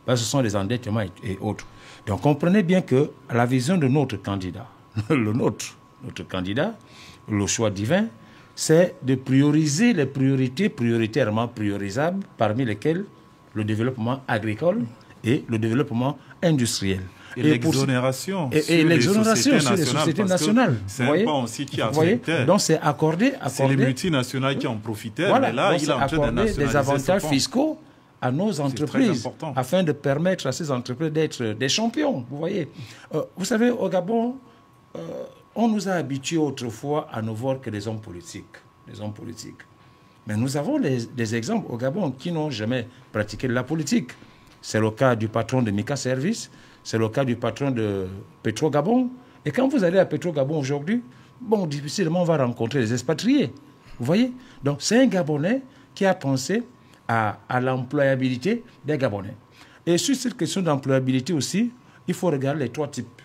parce que ce sont des endettements et autres. Donc comprenez bien que la vision de notre candidat, notre candidat, le choix divin, c'est de prioriser les priorités prioritairement priorisables, parmi lesquelles le développement agricole et le développement industriel.
Et l'exonération
sur les sociétés nationales.
C'est un pan aussi qui a affecté.
Donc c'est accordé.
C'est les multinationales qui en profitaient.
Voilà,
mais là,
donc
il a
accordé des avantages fiscaux à nos entreprises afin de permettre à ces entreprises d'être des champions. Vous voyez. Vous savez, au Gabon, on nous a habitués autrefois à ne voir que des hommes politiques. Mais nous avons des exemples au Gabon qui n'ont jamais pratiqué de la politique. C'est le cas du patron de Mika Service. C'est le cas du patron de Petro Gabon. Et quand vous allez à Petro Gabon aujourd'hui, bon, difficilement on va rencontrer des expatriés. Vous voyez? Donc c'est un Gabonais qui a pensé à l'employabilité des Gabonais. Et sur cette question d'employabilité aussi, il faut regarder les trois types.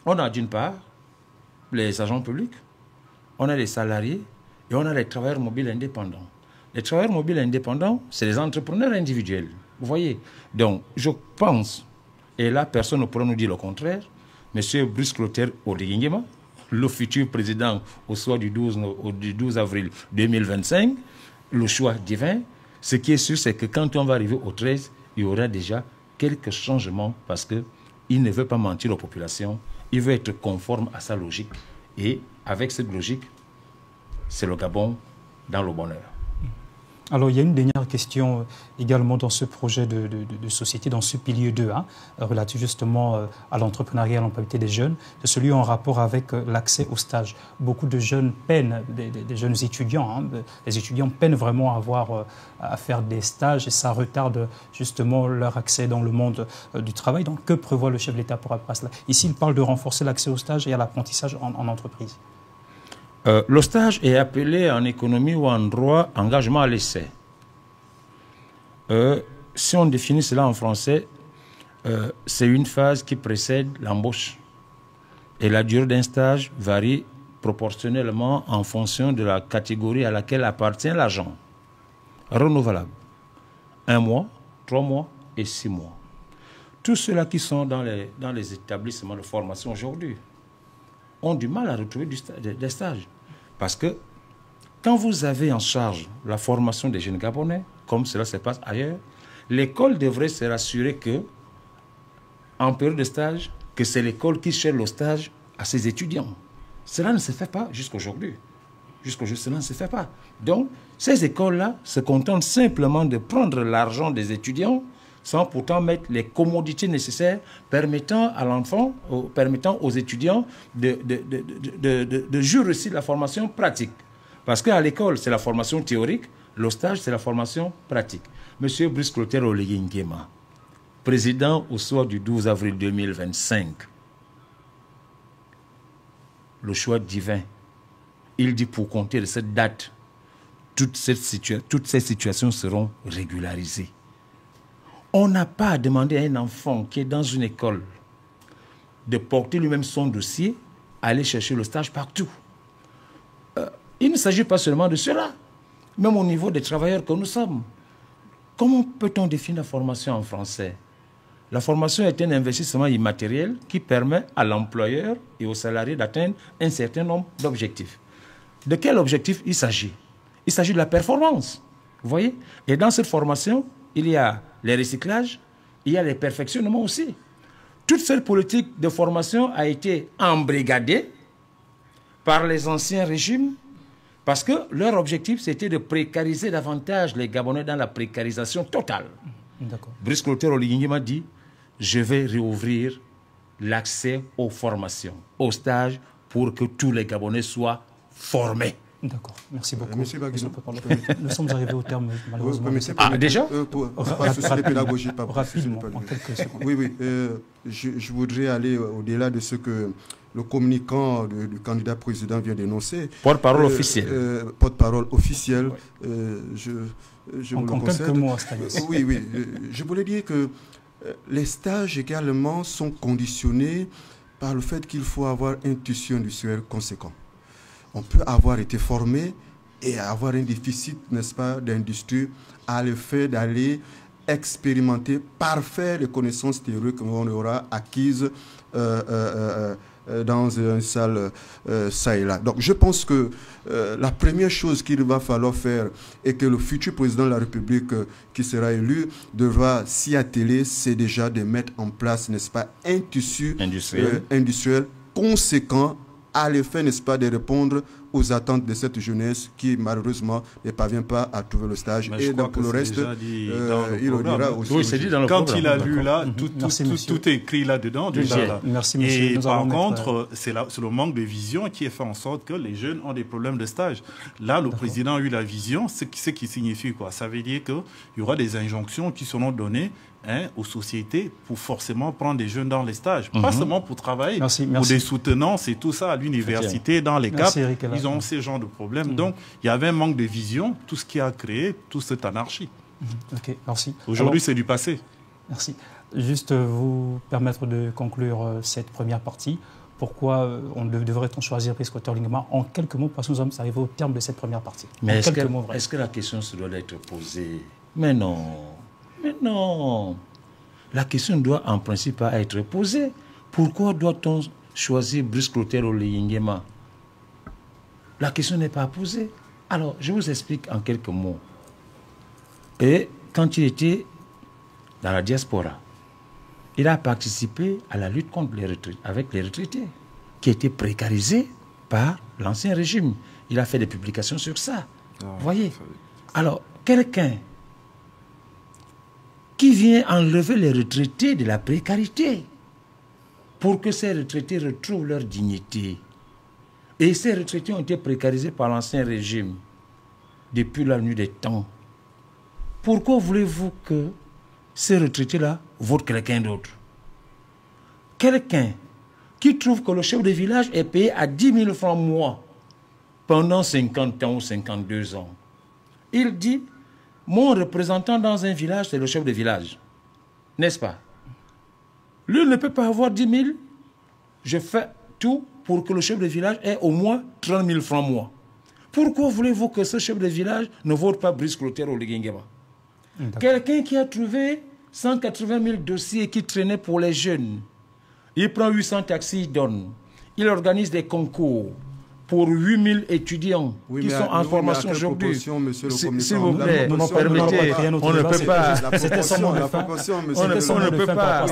On a d'une part les agents publics, on a les salariés et on a les travailleurs mobiles indépendants. Les travailleurs mobiles indépendants, c'est les entrepreneurs individuels. Vous voyez? Donc je pense... Et là, personne ne pourra nous dire le contraire. M. Brice Clotaire Oligingema, le futur président au soir du 12 avril 2025, le choix divin, ce qui est sûr, c'est que quand on va arriver au 13, il y aura déjà quelques changements parce qu'il ne veut pas mentir aux populations, il veut être conforme à sa logique. Et avec cette logique, c'est le Gabon dans le bonheur.
Alors, il y a une dernière question également dans ce projet de société, dans ce pilier 2, hein, relatif justement à l'entrepreneuriat et à l'employabilité des jeunes, c'est celui en rapport avec l'accès au stage. Beaucoup de jeunes peinent, des jeunes étudiants, hein, les étudiants peinent vraiment à faire des stages et ça retarde justement leur accès dans le monde du travail. Donc, que prévoit le chef de l'État pour rapport à cela? Ici, il parle de renforcer l'accès au stage et à l'apprentissage en entreprise.
Le stage est appelé en économie ou en droit engagement à l'essai. Si on définit cela en français, c'est une phase qui précède l'embauche. Et la durée d'un stage varie proportionnellement en fonction de la catégorie à laquelle appartient l'agent. Renouvelable. 1 mois, 3 mois et 6 mois. Tous ceux-là qui sont dans les établissements de formation aujourd'hui ont du mal à retrouver des stages. Parce que quand vous avez en charge la formation des jeunes Gabonais, comme cela se passe ailleurs, l'école devrait se rassurer que, en période de stage, que c'est l'école qui cherche le stage à ses étudiants. Cela ne se fait pas jusqu'aujourd'hui. Jusqu'aujourd'hui, cela ne se fait pas. Donc, ces écoles-là se contentent simplement de prendre l'argent des étudiants sans pourtant mettre les commodités nécessaires permettant à l'enfant, permettant aux étudiants de jouir aussi de la formation pratique. Parce qu'à l'école, c'est la formation théorique, le stage, c'est la formation pratique. Monsieur Brice Clotaire Oligingema, président au soir du 12 avril 2025, le choix divin, il dit pour compter de cette date, toutes ces situations seront régularisées. On n'a pas à demander à un enfant qui est dans une école de porter lui-même son dossier, aller chercher le stage partout. Il ne s'agit pas seulement de cela, même au niveau des travailleurs que nous sommes. Comment peut-on définir la formation en français? La formation est un investissement immatériel qui permet à l'employeur et aux salariés d'atteindre un certain nombre d'objectifs. De quel objectif il s'agit? Il s'agit de la performance. Vous voyez? Et dans cette formation, il y a les recyclages, il y a les perfectionnements aussi. Toute cette politique de formation a été embrigadée par les anciens régimes parce que leur objectif, c'était de précariser davantage les Gabonais dans la précarisation totale. Brice Clotaire Oligui m'a dit, je vais réouvrir l'accès aux formations, aux stages, pour que tous les Gabonais soient formés.
D'accord, merci beaucoup.
Monsieur Baguino,
nous sommes arrivés au terme, malheureusement.
Déjà
pas sur les pédagogies, pas
rapidement, en quelques secondes.
Oui, je voudrais aller au-delà de ce que le communicant du candidat président vient d'énoncer.
Porte-parole officiel.
Porte-parole officiel.
En quelques mots,
oui. Je voulais dire que les stages également sont conditionnés par le fait qu'il faut avoir un tissu industriel conséquent. On peut avoir été formé et avoir un déficit, n'est-ce pas, d'industrie à le fait d'aller expérimenter, parfaire les connaissances théoriques qu'on aura acquises dans une salle ça et là. Donc je pense que la première chose qu'il va falloir faire et que le futur président de la République qui sera élu devra s'y atteler, c'est déjà de mettre en place, n'est-ce pas, un tissu industriel conséquent à l'effet, n'est-ce pas, de répondre aux attentes de cette jeunesse qui, malheureusement, ne parvient pas à trouver le stage.
Mais et donc, pour le reste,
il le dira aussi.
Oui, c'est dit dans le
Quand
programme.
Il a lu là, tout est écrit là-dedans.
Merci, monsieur.
Et par contre, c'est le manque de vision qui fait en sorte que les jeunes ont des problèmes de stage. Là, le président a eu la vision, ce qui signifie quoi? Ça veut dire qu'il y aura des injonctions qui seront données aux sociétés pour forcément prendre des jeunes dans les stages. Pas seulement pour travailler, pour des soutenances et tout ça à l'université, dans les CAP. Ils ont ces genres de problèmes. Donc, il y avait un manque de vision, tout ce qui a créé toute cette anarchie.
Ok, merci.
Aujourd'hui, c'est du passé.
Merci. Juste vous permettre de conclure cette première partie. Pourquoi devrait-on choisir Brice Clotaire Oligui Nguema en quelques mots, parce que nous sommes arrivés au terme de cette première partie.
Mais est-ce que la question se doit être posée? Mais non. Mais non, la question doit en principe pas être posée. Pourquoi doit-on choisir Brice Clotaire Oligui Nguema? La question n'est pas posée. Alors, je vous explique en quelques mots. Et quand il était dans la diaspora, il a participé à la lutte contre les retraités, avec les retraités, qui étaient précarisés par l'ancien régime. Il a fait des publications sur ça. Vous voyez? Alors, quelqu'un qui vient enlever les retraités de la précarité pour que ces retraités retrouvent leur dignité. Et ces retraités ont été précarisés par l'ancien régime depuis la nuit des temps. Pourquoi voulez-vous que ces retraités-là votent quelqu'un d'autre? Quelqu'un qui trouve que le chef de village est payé à 10 000 francs mois pendant 50 ans ou 52 ans. Il dit: mon représentant dans un village, c'est le chef de village. N'est-ce pas? Lui ne peut pas avoir 10 000. Je fais tout pour que le chef de village ait au moins 30 000 francs mois. Pourquoi voulez-vous que ce chef de village ne vote pas Brice Clotaire Oligui Nguema? Quelqu'un qui a trouvé 180 000 dossiers qui traînaient pour les jeunes. Il prend 800 taxis, il donne. Il organise des concours pour 8 000 étudiants qui sont en formation aujourd'hui. S'il vous plaît, vous permettez, on ne peut pas.
C'était son mot de fin.
On ne peut pas.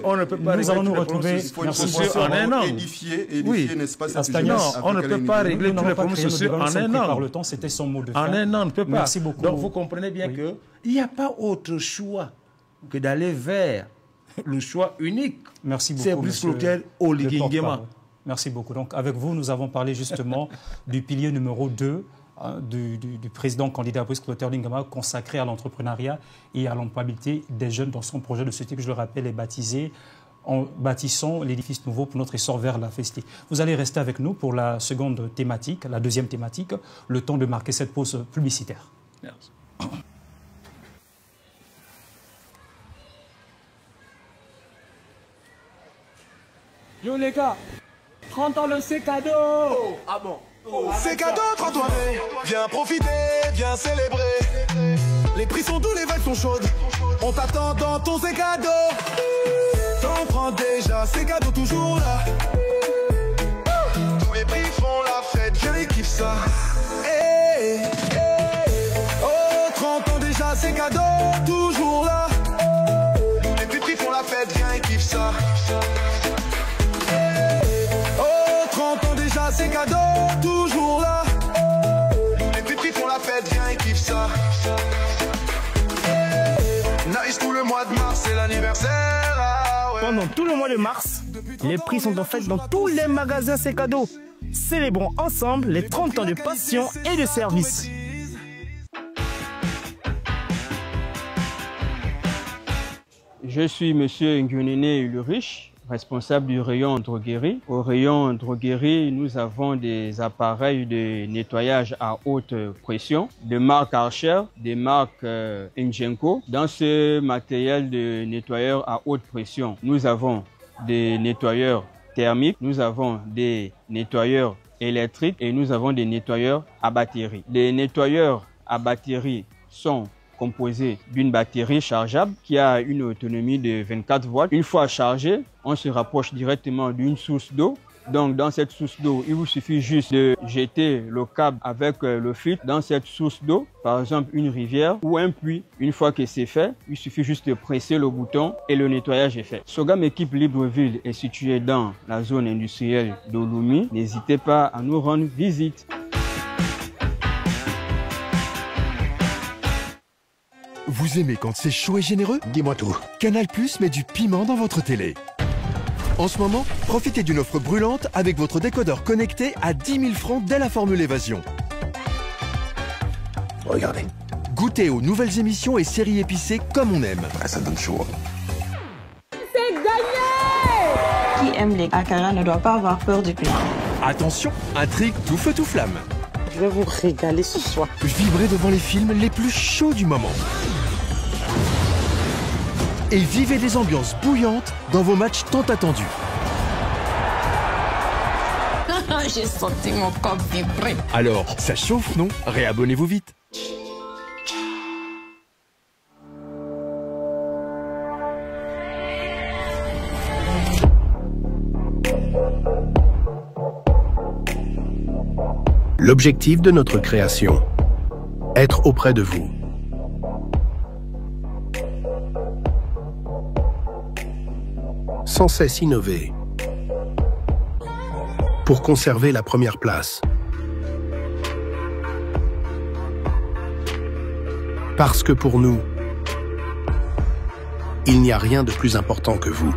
On ne peut pas.
Nous allons nous retrouver
en un an.
Oui, n'est-ce pas?
Non, on ne peut pas régler tous les problèmes sociaux en un an.
C'était son mot de fin.
En un an, on ne peut pas.
Merci beaucoup.
Donc vous comprenez bien qu'il n'y a pas autre choix que d'aller vers le choix unique.
Merci beaucoup.
C'est Brice Clotaire Oligui Nguema.
Merci beaucoup. Donc, avec vous, nous avons parlé justement du pilier numéro 2 du président candidat Brice Clotaire Oligui Nguema consacré à l'entrepreneuriat et à l'employabilité des jeunes dans son projet de société que je le rappelle est baptisé en bâtissant l'édifice nouveau pour notre essor vers la félicité. Vous allez rester avec nous pour la seconde thématique, la deuxième thématique, le temps de marquer cette pause publicitaire.
Merci.
Yo les gars, 30 ans le c'est cadeau. Oh, ah bon?
C'est cadeau 30 ans. Viens profiter, viens célébrer. Les prix sont doux, les vibes sont chaudes. On t'attend dans ton c'est cadeau. T'en prends déjà, c'est cadeau toujours là. Tous les prix font la fête, je les kiffe ça. Hey, hey. Oh, 30 ans déjà, c'est cadeau toujours là. Les prix font la fête, viens et kiffe ça. Hey. Oh, 30 ans déjà, c'est cadeau toujours là. Les prix font la fête, viens et kiffe ça. Nice, tout le mois de mars, c'est l'anniversaire. Ah ouais.
Pendant tout le mois de mars, les prix sont en fait dans tous les magasins C'est cadeau. Célébrons ensemble les 30 ans de passion et de service.
Je suis monsieur Nguyenene Ulrich, responsable du rayon droguerie. Au rayon droguerie, nous avons des appareils de nettoyage à haute pression, de marque Archer, des marques Ingenco. Dans ce matériel de nettoyeur à haute pression, nous avons des nettoyeurs thermiques, nous avons des nettoyeurs électriques et nous avons des nettoyeurs à batterie. Les nettoyeurs à batterie sont composé d'une batterie chargeable qui a une autonomie de 24 watts. Une fois chargée, on se rapproche directement d'une source d'eau. Donc dans cette source d'eau, il vous suffit juste de jeter le câble avec le filtre dans cette source d'eau, par exemple une rivière ou un puits. Une fois que c'est fait, il suffit juste de presser le bouton et le nettoyage est fait. Sogam Équipe Libreville est situé dans la zone industrielle d'Olumi. N'hésitez pas à nous rendre visite.
Vous aimez quand c'est chaud et généreux? Dis-moi tout. Canal+ met du piment dans votre télé. En ce moment, profitez d'une offre brûlante avec votre décodeur connecté à 10 000 francs dès la formule évasion. Regardez. Goûtez aux nouvelles émissions et séries épicées comme on aime. Ah, ça donne chaud.
C'est gagné! Qui aime les akara ne doit pas avoir peur du piment.
Attention, intrigue tout feu tout flamme.
Je vais vous régaler ce soir.
Vibrez devant les films les plus chauds du moment. Et vivez des ambiances bouillantes dans vos matchs tant attendus.
J'ai senti mon corps vibrer.
Alors, ça chauffe, non? Réabonnez-vous vite.
L'objectif de notre création, être auprès de vous. Sans cesse innover pour conserver la première place. Parce que pour nous, il n'y a rien de plus important que vous.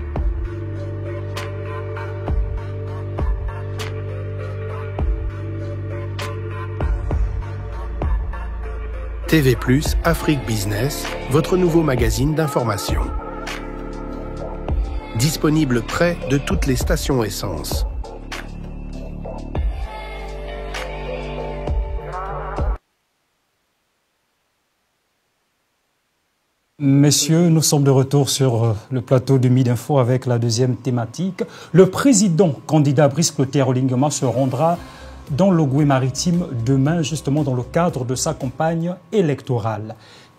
TV+, Afrique Business, votre nouveau magazine d'information. Disponible près de toutes les stations essence.
Messieurs, nous sommes de retour sur le plateau de Midi Info avec la deuxième thématique. Le président candidat Brice Clotaire Olinguema se rendra dans l'Ogooué maritime demain, justement dans le cadre de sa campagne électorale.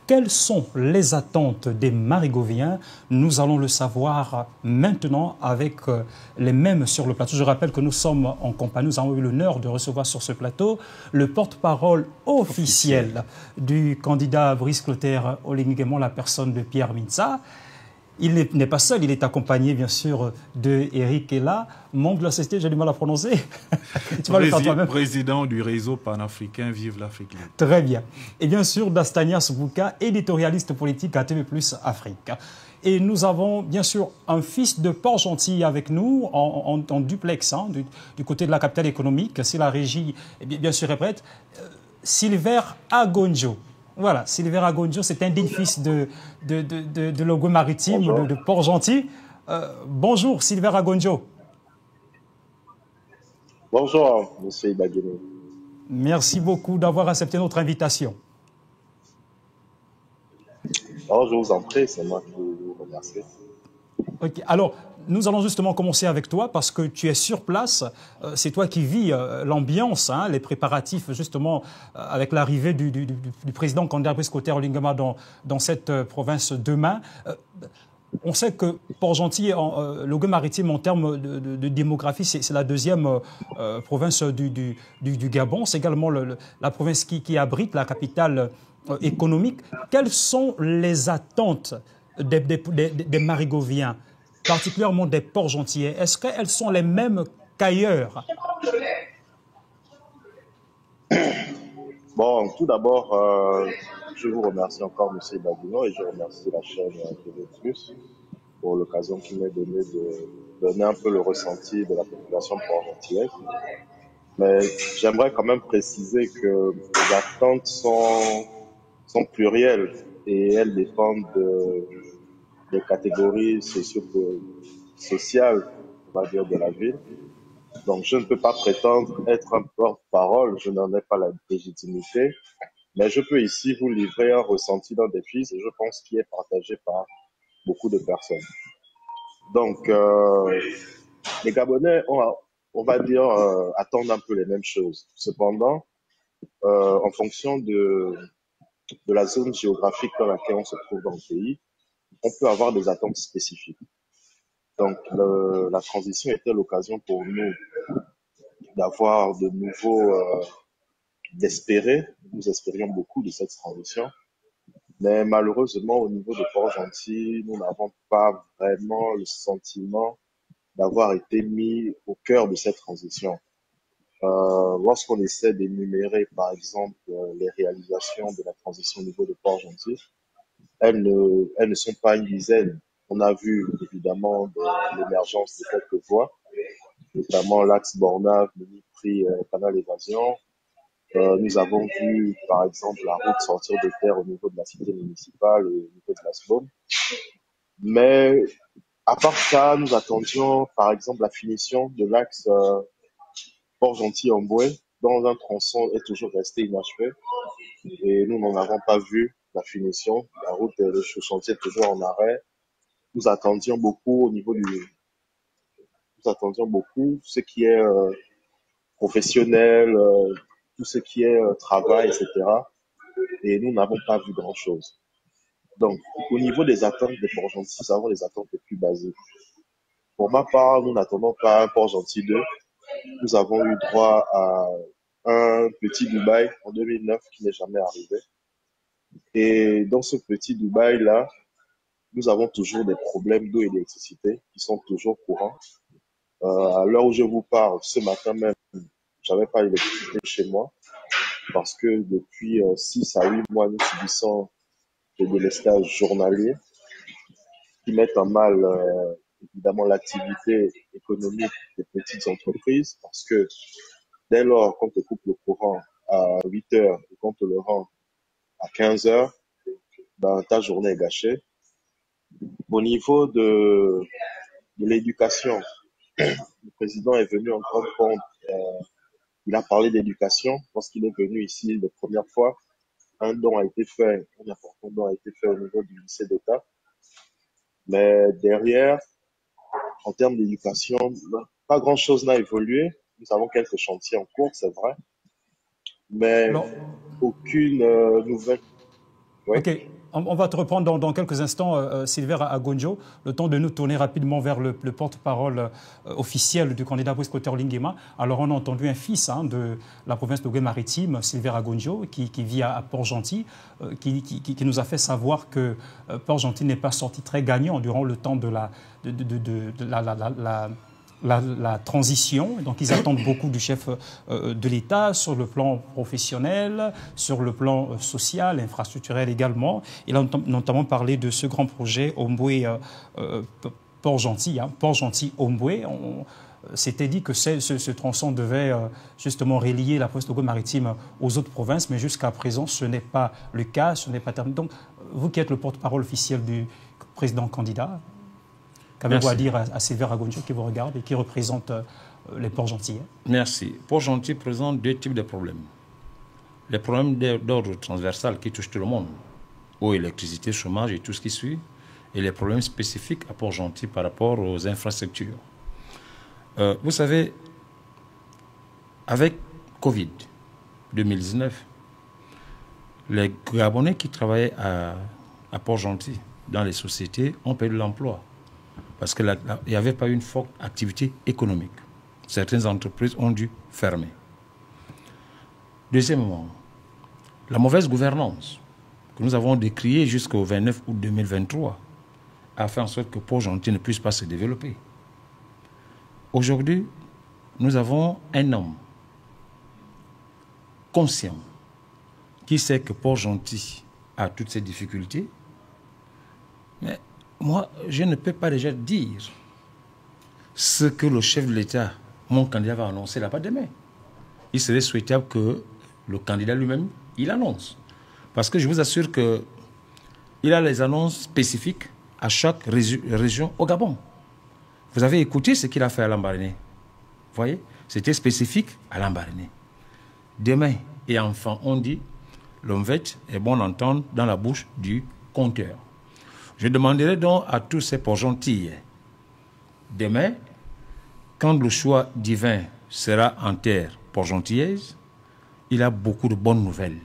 Quelles sont les attentes des Marigoviens? Nous allons le savoir maintenant avec les mêmes sur le plateau. Je rappelle que nous sommes en compagnie, nous avons eu l'honneur de recevoir sur ce plateau le porte-parole officiel du candidat Brice Clotaire Olinguema, la personne de Pierre Mintsa. Il n'est pas seul, il est accompagné bien sûr de Eric Ella, membre de la société, j'ai du mal à prononcer.
Tu vas le faire toi-même. Président du réseau panafricain Vive l'Afrique Libre.
Très bien. Et bien sûr d'Astanias Bouka, éditorialiste politique à TV+ Afrique. Et nous avons bien sûr un fils de Port-Gentil avec nous en duplex, hein, du côté de la capitale économique, si la régie bien sûr est prête, Silver Agonjo. Voilà, Silver Agonjo, c'est un digne fils de l'Ogooué maritime, de Port-Gentil. Bonjour Silver Agonjo.
Bonjour, monsieur Ibagene.
Merci beaucoup d'avoir accepté notre invitation.
Alors, je vous en prie, c'est moi qui vous remercie.
Okay. Alors, nous allons justement commencer avec toi parce que tu es sur place. C'est toi qui vis l'ambiance, hein, les préparatifs justement avec l'arrivée du président candidat Brice Clotaire Olinguema dans cette province demain. On sait que Port-Gentil, le Maritime, en termes de démographie, c'est la deuxième province du Gabon. C'est également la province qui abrite la capitale économique. Quelles sont les attentes des Marigoviens, particulièrement des Port-Gentillais? Est-ce qu'elles sont les mêmes qu'ailleurs?
Bon, tout d'abord, je vous remercie encore, M. Baguino, et je remercie la chaîne TV+, pour l'occasion qu'il m'est donnée de donner un peu le ressenti de la population port-gentillaise. Mais j'aimerais quand même préciser que les attentes sont plurielles et elles dépendent des catégories sociales, on va dire, de la ville. Donc, je ne peux pas prétendre être un porte-parole, je n'en ai pas la légitimité, mais je peux ici vous livrer un ressenti d'un défi et je pense qu'il est partagé par beaucoup de personnes. Donc, les Gabonais, on va dire, attendent un peu les mêmes choses. Cependant, en fonction de la zone géographique dans laquelle on se trouve dans le pays, on peut avoir des attentes spécifiques. Donc, la transition était l'occasion pour nous d'avoir de nouveaux, d'espérer. Nous espérions beaucoup de cette transition. Mais malheureusement, au niveau de Port-Gentil, nous n'avons pas vraiment le sentiment d'avoir été mis au cœur de cette transition. Lorsqu'on essaie d'énumérer, par exemple, les réalisations de la transition au niveau de Port-Gentil, elles ne sont pas une dizaine. On a vu évidemment l'émergence de quelques voies, notamment l'axe Bornave, Mini-Prix, Canal Évasion. Nous avons vu, par exemple, la route sortir de terre au niveau de la cité municipale et au niveau de la SBOM. Mais à part ça, nous attendions, par exemple, la finition de l'axe Port-Gentil-Omboué, dont un tronçon est toujours resté inachevé. Et nous n'en avons pas vu la finition. La route, le chantier est toujours en arrêt. Nous attendions beaucoup au niveau ce qui est professionnel, tout ce qui est travail, etc. Et nous n'avons pas vu grand-chose. Donc, au niveau des attentes des Port-Gentil, nous avons les attentes les plus basiques. Pour ma part, nous n'attendons pas un Port-Gentil 2. Nous avons eu droit à un petit Dubaï en 2009 qui n'est jamais arrivé. Et dans ce petit Dubaï-là, nous avons toujours des problèmes d'eau et d'électricité qui sont toujours courants. À l'heure où je vous parle, ce matin même, j'avais pas d'électricité chez moi parce que depuis 6 à 8 mois, nous subissons des délestages journaliers qui mettent en mal évidemment l'activité économique des petites entreprises parce que dès lors qu'on te coupe le courant à 8 heures et qu'on te le rend à 15 heures, ben, ta journée est gâchée. Au niveau de l'éducation, le président est venu en grande pompe. Il a parlé d'éducation. Lorsqu'il est venu ici la première fois, un don a été fait, un important don a été fait au niveau du lycée d'État. Mais derrière, en termes d'éducation, pas grand-chose n'a évolué. Nous avons quelques chantiers en cours, c'est vrai. Mais aucune nouvelle.
Oui. Ok, on va te reprendre dans quelques instants, Sylvain Agonjo, le temps de nous tourner rapidement vers le porte-parole officiel du candidat Brice Clotaire Olinguema. Alors, on a entendu un fils de la province de Maritime, Sylvain Agonjo, qui vit à Port-Gentil, qui nous a fait savoir que Port-Gentil n'est pas sorti très gagnant durant le temps de la transition. Donc, ils attendent beaucoup du chef de l'État sur le plan professionnel, sur le plan social, infrastructurel également. Il a notamment parlé de ce grand projet Omboué Port-Gentil, Port-Gentil-Omboué. C'était dit que ce tronçon devait justement relier la province de Maritime aux autres provinces, mais jusqu'à présent, ce n'est pas le cas, ce n'est pas terminé. Donc, vous qui êtes le porte-parole officiel du président candidat, qu'avez-vous à dire à Sylvain Agonjo qui vous regarde et qui représente les Port-Gentillais? Merci.
Port-Gentil présente deux types de problèmes. Les problèmes d'ordre transversal qui touchent tout le monde, eau, électricité, chômage et tout ce qui suit, et les problèmes spécifiques à Port-Gentil par rapport aux infrastructures. Vous savez, avec Covid 2019, les Gabonais qui travaillaient à Port-Gentil dans les sociétés ont perdu l'emploi parce qu'il n'y avait pas une forte activité économique. Certaines entreprises ont dû fermer. Deuxièmement, la mauvaise gouvernance que nous avons décriée jusqu'au 29 août 2023 a fait en sorte que Port-Gentil ne puisse pas se développer. Aujourd'hui, nous avons un homme conscient qui sait que Port-Gentil a toutes ces difficultés. Mais moi, je ne peux pas déjà dire ce que le chef de l'État, mon candidat, va annoncer là-bas demain. Il serait souhaitable que le candidat lui-même, il annonce. Parce que je vous assure qu'il a les annonces spécifiques à chaque région au Gabon. Vous avez écouté ce qu'il a fait à Lambaréné. Vous voyez, c'était spécifique à Lambaréné. Demain et enfin, on dit, l'omvette est bon d'entendre dans la bouche du compteur. Je demanderai donc à tous ces Port-Gentil, demain, quand le choix divin sera en terre port-gentillaise, il a beaucoup de bonnes nouvelles.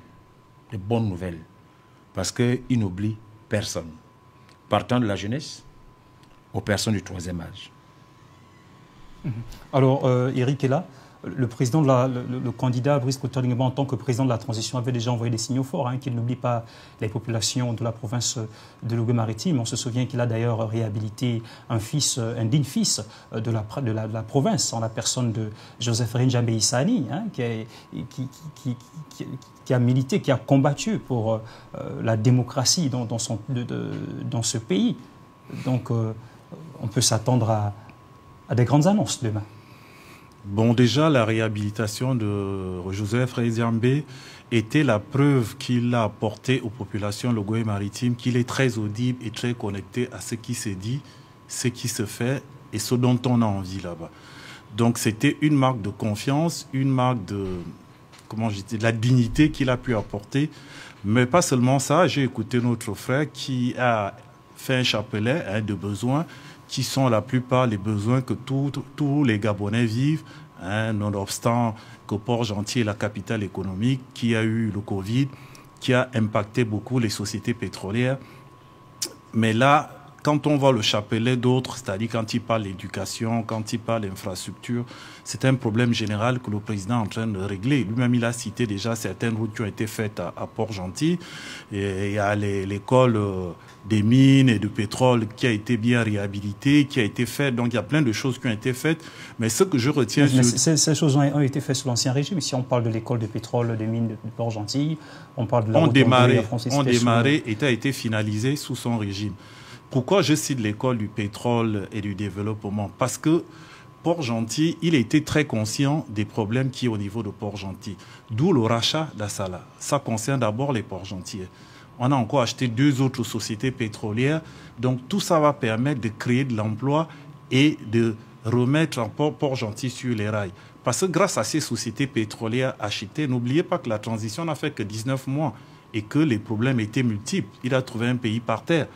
De bonnes nouvelles. Parce qu'il n'oublie personne. Partant de la jeunesse aux personnes du troisième âge.
Alors, Eric est là. Le président le candidat Brice Clotaire Lingba, en tant que président de la transition, avait déjà envoyé des signaux forts, qu'il n'oublie pas les populations de la province de Louga-Maritime. On se souvient qu'il a d'ailleurs réhabilité un digne fils de la province, en la personne de Joseph Rinjambe Issani, qui a milité, qui a combattu pour la démocratie dans ce pays. Donc, on peut s'attendre à des grandes annonces demain.
Bon, déjà, la réhabilitation de Joseph Rinjambe était la preuve qu'il a apporté aux populations logoé-maritimes qu'il est très audible et très connecté à ce qui se dit, ce qui se fait et ce dont on a envie là-bas. Donc, c'était une marque de confiance, une marque de la dignité qu'il a pu apporter. Mais pas seulement ça, j'ai écouté notre frère qui a fait un chapelet de besoins qui sont la plupart les besoins que tous les Gabonais vivent, nonobstant que Port-Gentil est la capitale économique, qui a eu le Covid, qui a impacté beaucoup les sociétés pétrolières. Mais là, quand on voit le chapelet d'autres, c'est-à-dire quand il parle d'éducation, quand il parle d'infrastructure, c'est un problème général que le président est en train de régler. Lui-même, il a cité déjà certaines routes qui ont été faites à Port-Gentil. Il y a l'école des mines et du pétrole qui a été bien réhabilitée, qui a été faite. Donc, il y a plein de choses qui ont été faites. Mais ce que je retiens...
Mais ces choses ont été faites sous l'Ancien Régime. Si on parle de l'école de pétrole, des mines de Port-Gentil, on parle de la route
démarré et a été finalisé sous son régime. Pourquoi je cite l'école du pétrole et du développement? Parce que Port-Gentil, il a été très conscient des problèmes qui sont au niveau de Port-Gentil. D'où le rachat d'Assala. Ça concerne d'abord les Port-Gentil. On a encore acheté 2 autres sociétés pétrolières. Donc tout ça va permettre de créer de l'emploi et de remettre Port-Gentil sur les rails. Parce que grâce à ces sociétés pétrolières achetées, n'oubliez pas que la transition n'a fait que 19 mois et que les problèmes étaient multiples. Il a trouvé un pays par terre.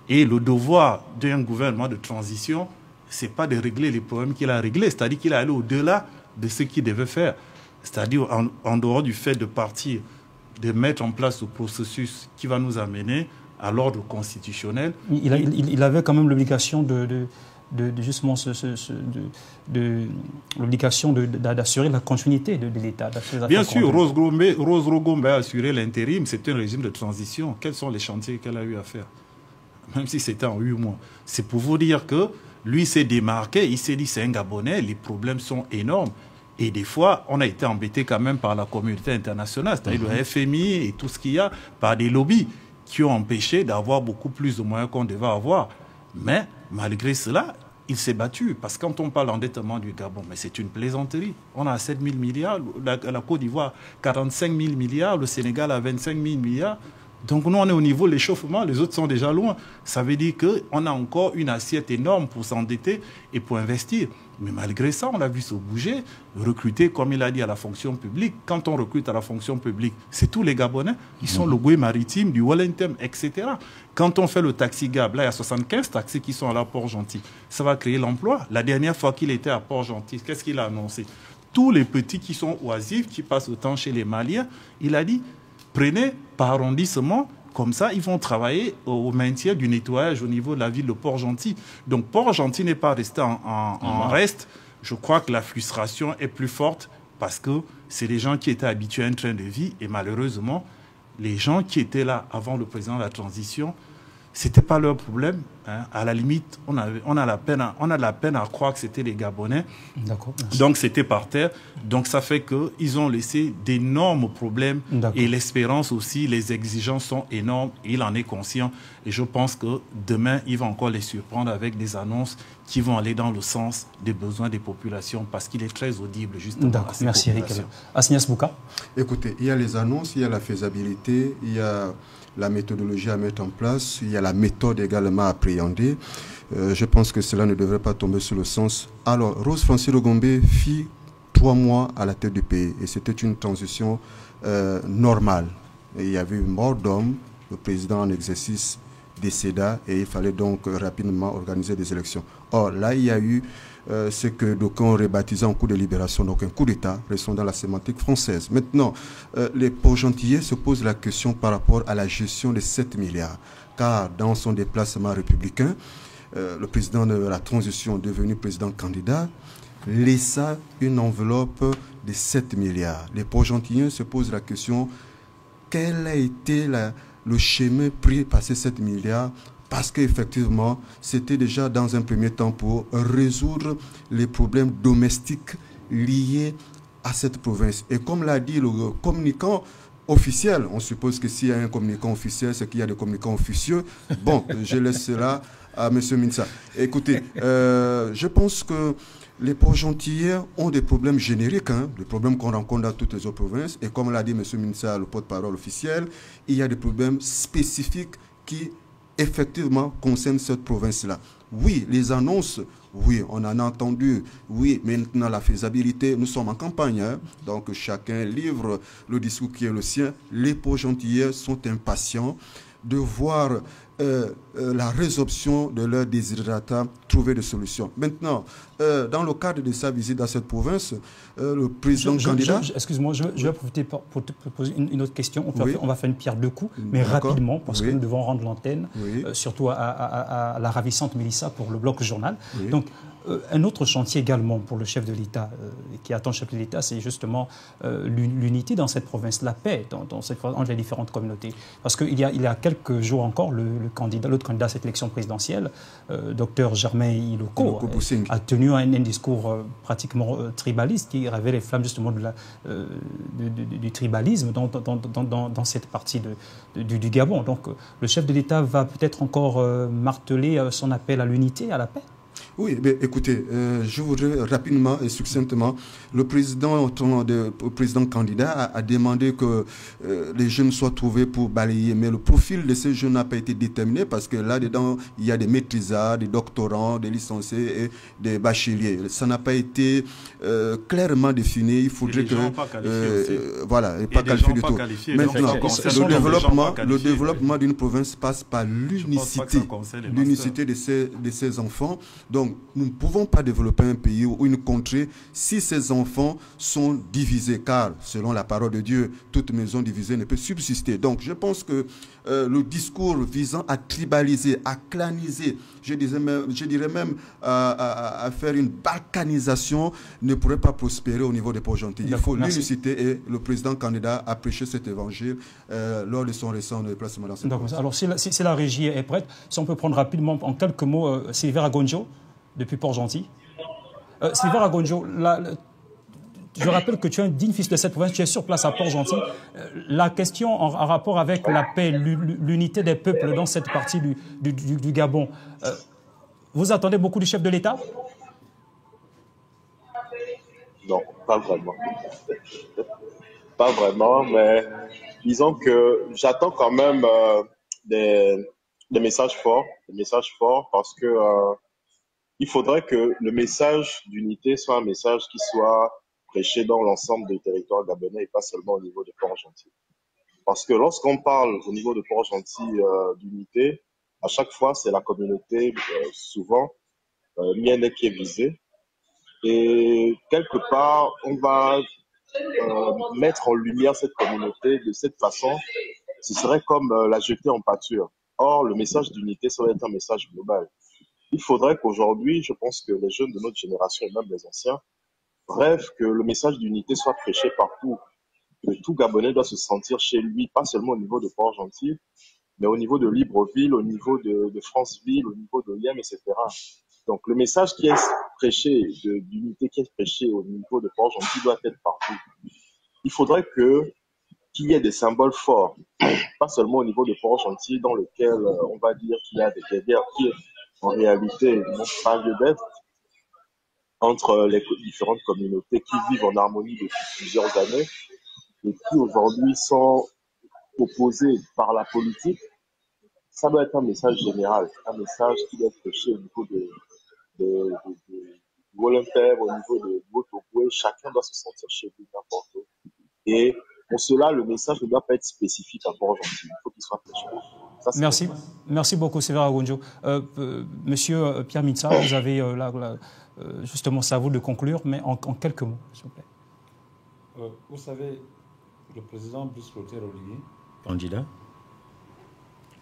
Et le devoir d'un gouvernement de transition, ce n'est pas de régler les problèmes qu'il a réglés, c'est-à-dire qu'il a allé au-delà de ce qu'il devait faire. C'est-à-dire en dehors du fait de partir, de mettre en place ce processus qui va nous amener à l'ordre constitutionnel.
Il avait quand même l'obligation d'assurer la continuité de l'État.
Bien sûr, Rose Rogombe a assuré l'intérim, c'était un régime de transition. Quels sont les chantiers qu'elle a eu à faire? Même si c'était en 8 mois. C'est pour vous dire que lui s'est démarqué, il s'est dit c'est un Gabonais, les problèmes sont énormes. Et des fois, on a été embêté quand même par la communauté internationale, c'est-à-dire le FMI et tout ce qu'il y a, par des lobbies qui ont empêché d'avoir beaucoup plus de moyens qu'on devait avoir. Mais malgré cela, il s'est battu. Parce que quand on parle d'endettement du Gabon, mais c'est une plaisanterie. On a 7 000 milliards, la Côte d'Ivoire 45 000 milliards, le Sénégal a 25 000 milliards. Donc nous, on est au niveau de l'échauffement, les autres sont déjà loin. Ça veut dire qu'on a encore une assiette énorme pour s'endetter et pour investir. Mais malgré ça, on a vu se bouger, recruter, comme il a dit, à la fonction publique. Quand on recrute à la fonction publique, c'est tous les Gabonais. Ils sont le Goué maritime, du Wellington, etc. Quand on fait le taxi Gab, là, il y a 75 taxis qui sont à la Port-Gentil. Ça va créer l'emploi. La dernière fois qu'il était à Port-Gentil, qu'est-ce qu'il a annoncé? Tous les petits qui sont oisifs, qui passent le temps chez les Maliens, il a dit, prenez par arrondissement, comme ça, ils vont travailler au maintien du nettoyage au niveau de la ville de Port-Gentil. Donc, Port-Gentil n'est pas resté en reste. Je crois que la frustration est plus forte parce que c'est des gens qui étaient habitués à un train de vie et malheureusement, les gens qui étaient là avant le président de la transition, ce n'était pas leur problème. Hein. À la limite, on a de la peine à croire que c'était les Gabonais. Donc, c'était par terre. Donc, ça fait qu'ils ont laissé d'énormes problèmes. Et l'espérance aussi, les exigences sont énormes. Il en est conscient. Et je pense que demain, il va encore les surprendre avec des annonces qui vont aller dans le sens des besoins des populations parce qu'il est très audible, justement.
D'accord, merci Eric. Asnias Bouka.
Écoutez, il y a les annonces, il y a la faisabilité, il y a la méthodologie à mettre en place, il y a la méthode également à appréhender. Je pense que cela ne devrait pas tomber sur le sens. Alors, Rose Francis Logombe fit 3 mois à la tête du pays et c'était une transition normale. Et il y avait une mort d'homme, le président en exercice décéda et il fallait donc rapidement organiser des élections. Or, là, il y a eu ce que d'aucuns ont rebaptisé en coup de libération, donc un coup d'État, restons dans la sémantique française. Maintenant, les Port-Gentillais se posent la question par rapport à la gestion des 7 milliards, car dans son déplacement républicain, le président de la transition, devenu président candidat, laissa une enveloppe de 7 milliards. Les Port-Gentillais se posent la question, quel a été le chemin pris par ces 7 milliards? Parce qu'effectivement, c'était déjà dans un premier temps pour résoudre les problèmes domestiques liés à cette province. Et comme l'a dit le communicant officiel, on suppose que s'il y a un communicant officiel, c'est qu'il y a des communicants officieux. Bon, je laisse cela à M. Minsa. Écoutez, je pense que les Port-Gentillais ont des problèmes génériques, des problèmes qu'on rencontre dans toutes les autres provinces. Et comme l'a dit M. Minsa, le porte-parole officiel, il y a des problèmes spécifiques qui effectivement concerne cette province-là. Oui, les annonces, oui, on en a entendu. Oui, maintenant la faisabilité, nous sommes en campagne, donc chacun livre le discours qui est le sien. Les Port-Gentillais sont impatients de voir la résorption de leurs desiderata, trouver des solutions. Maintenant, dans le cadre de sa visite dans cette province, le président candidat...
Excuse-moi, je vais profiter pour te poser une autre question. On va faire une pierre deux coups, mais rapidement, parce que nous devons rendre l'antenne, surtout à la ravissante Mélissa pour le bloc journal. Donc, un autre chantier également pour le chef de l'État, qui attend le chef de l'État, c'est justement l'unité dans cette province, la paix entre les différentes communautés. Parce qu'il y a quelques jours encore, l'autre candidat à cette élection présidentielle, Dr Germain Iloko, a tenu un discours pratiquement tribaliste qui révèle les flammes justement du tribalisme dans cette partie du Gabon. Donc le chef de l'État va peut-être encore marteler son appel à l'unité, à la paix.
Oui, mais écoutez, je voudrais rapidement et succinctement, le président candidat a demandé que les jeunes soient trouvés pour balayer, mais le profil de ces jeunes n'a pas été déterminé parce que là-dedans, il y a des maîtrisards, des doctorants, des licenciés et des bacheliers. Ça n'a pas été clairement défini. Il faudrait que... voilà, pas qualifié du tout. Maintenant, le développement d'une province passe par l'unicité de ses enfants. Donc, nous ne pouvons pas développer un pays ou une contrée si ces enfants sont divisés, car, selon la parole de Dieu, toute maison divisée ne peut subsister. Donc, je pense que le discours visant à tribaliser, à claniser, je dirais même à faire une balkanisation, ne pourrait pas prospérer au niveau des Port-Gentillais. Il faut l'unicité et le président candidat a prêché cet évangile lors de son récent déplacement dans cette province.
Alors, si la régie est prête, si on peut prendre rapidement, en quelques mots, Sylvain Agonjo, depuis Port-Gentil. Sylvain Agonjo, je rappelle que tu es un digne fils de cette province, tu es sur place à Port-Gentil. La question en rapport avec la paix, l'unité des peuples dans cette partie du Gabon, vous attendez beaucoup du chef de l'État?
Non, pas vraiment. Pas vraiment, mais disons que j'attends quand même des messages forts, parce que il faudrait que le message d'unité soit un message qui soit prêché dans l'ensemble du territoire gabonais et pas seulement au niveau de Port-Gentil. Parce que lorsqu'on parle au niveau de Port-Gentil d'unité, à chaque fois, c'est la communauté, souvent, mienne qui est visée. Et quelque part, on va mettre en lumière cette communauté de cette façon. Ce serait comme la jeter en pâture. Or, le message d'unité, ça va être un message global. Il faudrait qu'aujourd'hui, je pense que les jeunes de notre génération et même les anciens rêvent que le message d'unité soit prêché partout. Que tout Gabonais doit se sentir chez lui, pas seulement au niveau de Port-Gentil, mais au niveau de Libreville, au niveau de Franceville, au niveau de Liem, etc. Donc le message qui est prêché, d'unité qui est prêché au niveau de Port-Gentil doit être partout. Il faudrait qu'il y ait des symboles forts, pas seulement au niveau de Port-Gentil, dans lequel on va dire qu'il y a des guerres qui, en réalité, n'ont pas lieu d'être, entre les différentes communautés qui vivent en harmonie depuis plusieurs années et qui aujourd'hui sont opposées par la politique. Ça doit être un message général, un message qui doit être prêché au niveau de Wolympe, au niveau de Botokwe. Chacun doit se sentir chez lui n'importe où. Et pour cela, le message ne doit pas être spécifique à Port-Gentil. Il faut qu'il soit prêché.
Merci beaucoup, Sévérin Agonjo. Monsieur Pierre Mintsa, vous avez justement, c'est à vous de conclure, mais en quelques mots, s'il vous plaît.
Vous savez, le président Brice Clotaire Oligui, candidat,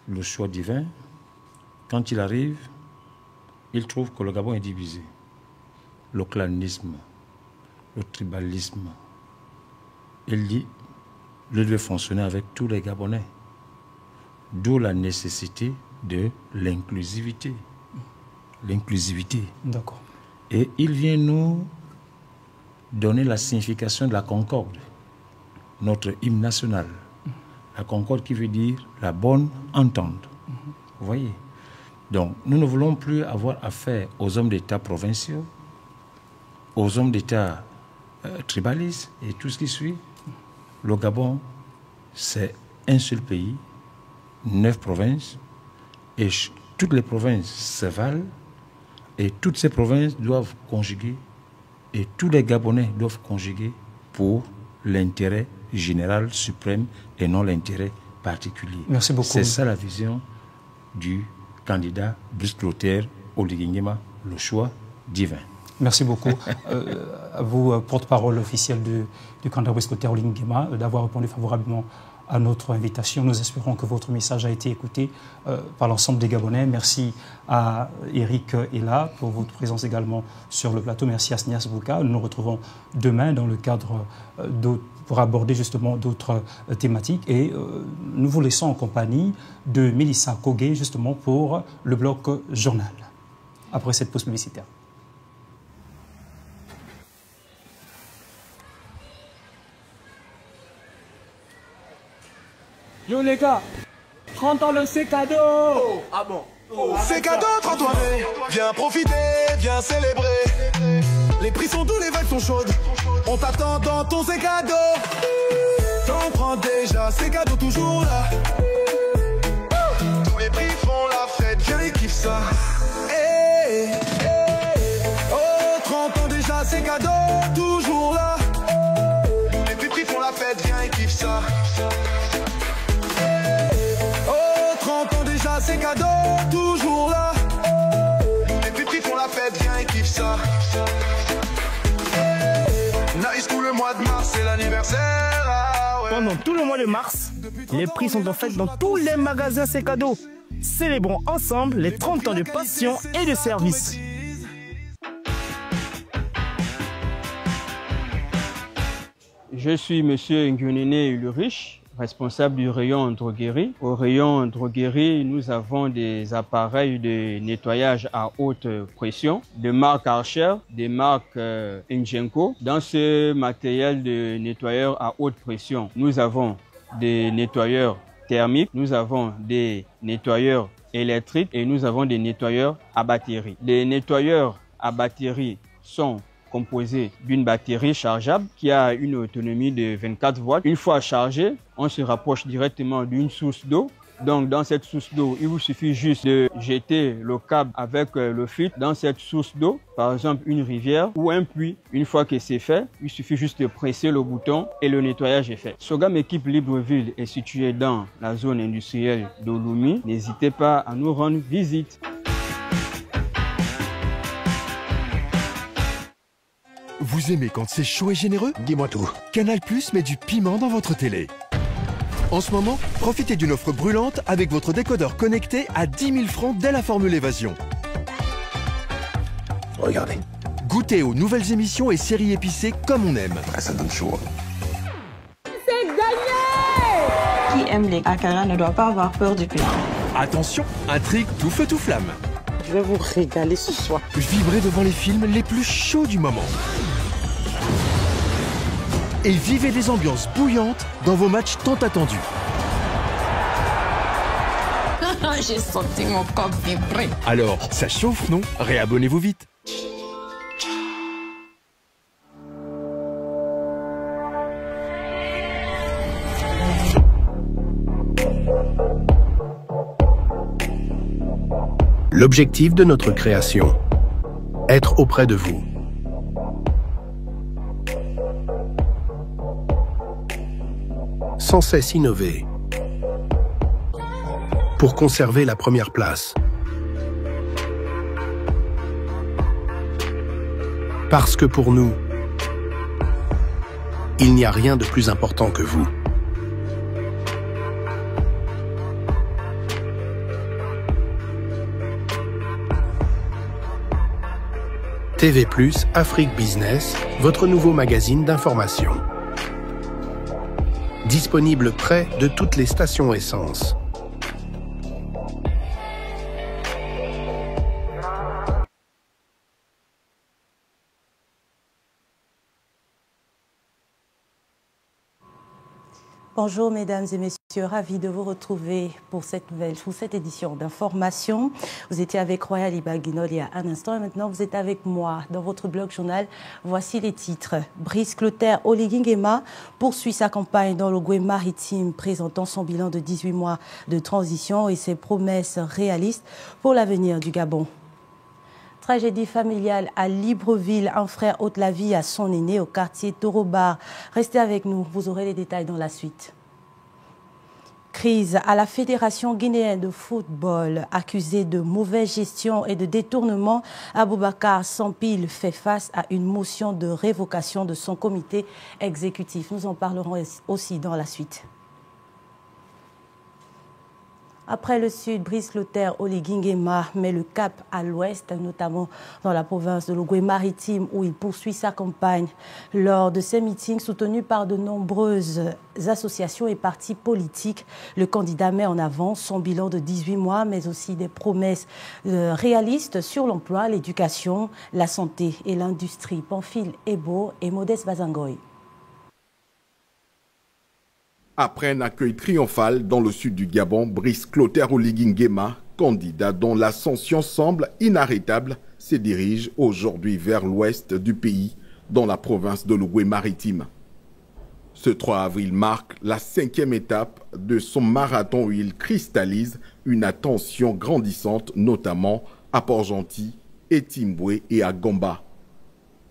le choix divin, quand il arrive, il trouve que le Gabon est divisé. Le clanisme, le tribalisme. Il dit, il devait fonctionner avec tous les Gabonais. D'où la nécessité de l'inclusivité. L'inclusivité.
D'accord.
Et il vient nous donner la signification de la concorde, notre hymne national. La concorde qui veut dire la bonne entente. Vous voyez? Donc, nous ne voulons plus avoir affaire aux hommes d'État provinciaux, aux hommes d'État tribalistes et tout ce qui suit. Le Gabon, c'est un seul pays, 9 provinces, et toutes les provinces se valent, et toutes ces provinces doivent conjuguer, et tous les Gabonais doivent conjuguer pour l'intérêt général suprême et non l'intérêt particulier.
Merci beaucoup.
C'est ça la vision du candidat Brice Clotaire Oligui Nguema, le choix divin.
Merci beaucoup. À vous, porte-parole officielle du candidat Brice Clotaire Oligui Nguema, d'avoir répondu favorablement à notre invitation. Nous espérons que votre message a été écouté par l'ensemble des Gabonais. Merci à Eric Ella pour votre présence également sur le plateau. Merci à Snias Bouka. Nous nous retrouvons demain dans le cadre pour aborder justement d'autres thématiques. Et nous vous laissons en compagnie de Mélissa Kogué justement pour le bloc journal. Après cette pause publicitaire.
Yo les gars, 30 ans le c'est cadeau. Oh, ah bon? Oh,
c'est cadeau 30 ans. Viens profiter, viens célébrer. Les prix sont doux, les vagues sont chaudes. On t'attend dans ton c'est cadeau. T'en prends déjà, c'est cadeau toujours là. Tous les prix font la fête, viens et kiffe ça. Hey, hey. Oh, 30 ans déjà, c'est cadeau toujours là. Les petits prix font la fête, viens et kiffe ça. C'est cadeau, toujours là. Les petits font la fête, viens et kiffe ça. Nice, tout le mois de mars, c'est l'anniversaire. Ah ouais.
Pendant tout le mois de mars, les prix sont en fait dans tous les magasins C'est cadeau. Célébrons ensemble les 30 ans de passion et de service.
Je suis monsieur Nguyenene Ulrich, responsable du rayon droguerie. Au rayon droguerie, nous avons des appareils de nettoyage à haute pression, de marque Archer, des marques Njenko. Dans ce matériel de nettoyeur à haute pression, nous avons des nettoyeurs thermiques, nous avons des nettoyeurs électriques et nous avons des nettoyeurs à batterie. Les nettoyeurs à batterie sont composé d'une batterie chargeable qui a une autonomie de 24 volts. Une fois chargé, on se rapproche directement d'une source d'eau. Donc dans cette source d'eau, il vous suffit juste de jeter le câble avec le fil dans cette source d'eau, par exemple une rivière ou un puits. Une fois que c'est fait, il suffit juste de presser le bouton et le nettoyage est fait. Sogam Équipe Libreville est situé dans la zone industrielle de Lomé. N'hésitez pas à nous rendre visite.
Vous aimez quand c'est chaud et généreux?
Dis-moi tout.
Canal Plus met du piment dans votre télé. En ce moment, profitez d'une offre brûlante avec votre décodeur connecté à 10 000 francs dès la formule évasion.
Regardez.
Goûtez aux nouvelles émissions et séries épicées comme on aime.
Ah, ça donne chaud.
C'est gagné! Qui aime les akara ne doit pas avoir peur du piment.
Attention, intrigue tout feu tout flamme.
Je vais vous régaler ce soir.
Vibrez devant les films les plus chauds du moment. Et vivez des ambiances bouillantes dans vos matchs tant attendus.
J'ai senti mon corps vibrer.
Alors, ça chauffe, non? Réabonnez-vous vite.
L'objectif de notre création, être auprès de vous. Sans cesse innover pour conserver la première place. Parce que pour nous, il n'y a rien de plus important que vous. TV+, Afrique Business, votre nouveau magazine d'information. Disponible près de toutes les stations essence.
Bonjour mesdames et messieurs, ravi de vous retrouver pour cette édition d'information. Vous étiez avec Royal Ibaguinol il y a un instant et maintenant vous êtes avec moi dans votre blog journal. Voici les titres. Brice Clotaire Oligui Nguema poursuit sa campagne dans le Gué maritime, présentant son bilan de 18 mois de transition et ses promesses réalistes pour l'avenir du Gabon. Tragédie familiale à Libreville, un frère ôte la vie à son aîné au quartier Torobar. Restez avec nous, vous aurez les détails dans la suite. Crise à la Fédération guinéenne de football. Accusé de mauvaise gestion et de détournement, Aboubacar Sampil fait face à une motion de révocation de son comité exécutif. Nous en parlerons aussi dans la suite. Après le sud, Brice Clotaire Oligui Nguema met le cap à l'ouest, notamment dans la province de l'Ogué maritime où il poursuit sa campagne. Lors de ces meetings soutenus par de nombreuses associations et partis politiques, le candidat met en avant son bilan de 18 mois, mais aussi des promesses réalistes sur l'emploi, l'éducation, la santé et l'industrie. Pamphile Ebo et Modeste Bazangoy.
Après un accueil triomphal dans le sud du Gabon, Brice Clotaire Oligui Nguema, candidat dont l'ascension semble inarrêtable, se dirige aujourd'hui vers l'ouest du pays, dans la province de l'Ogué maritime. Ce 3 avril marque la 5e étape de son marathon où il cristallise une attention grandissante, notamment à Port-Gentil, Etimboué et à Gomba.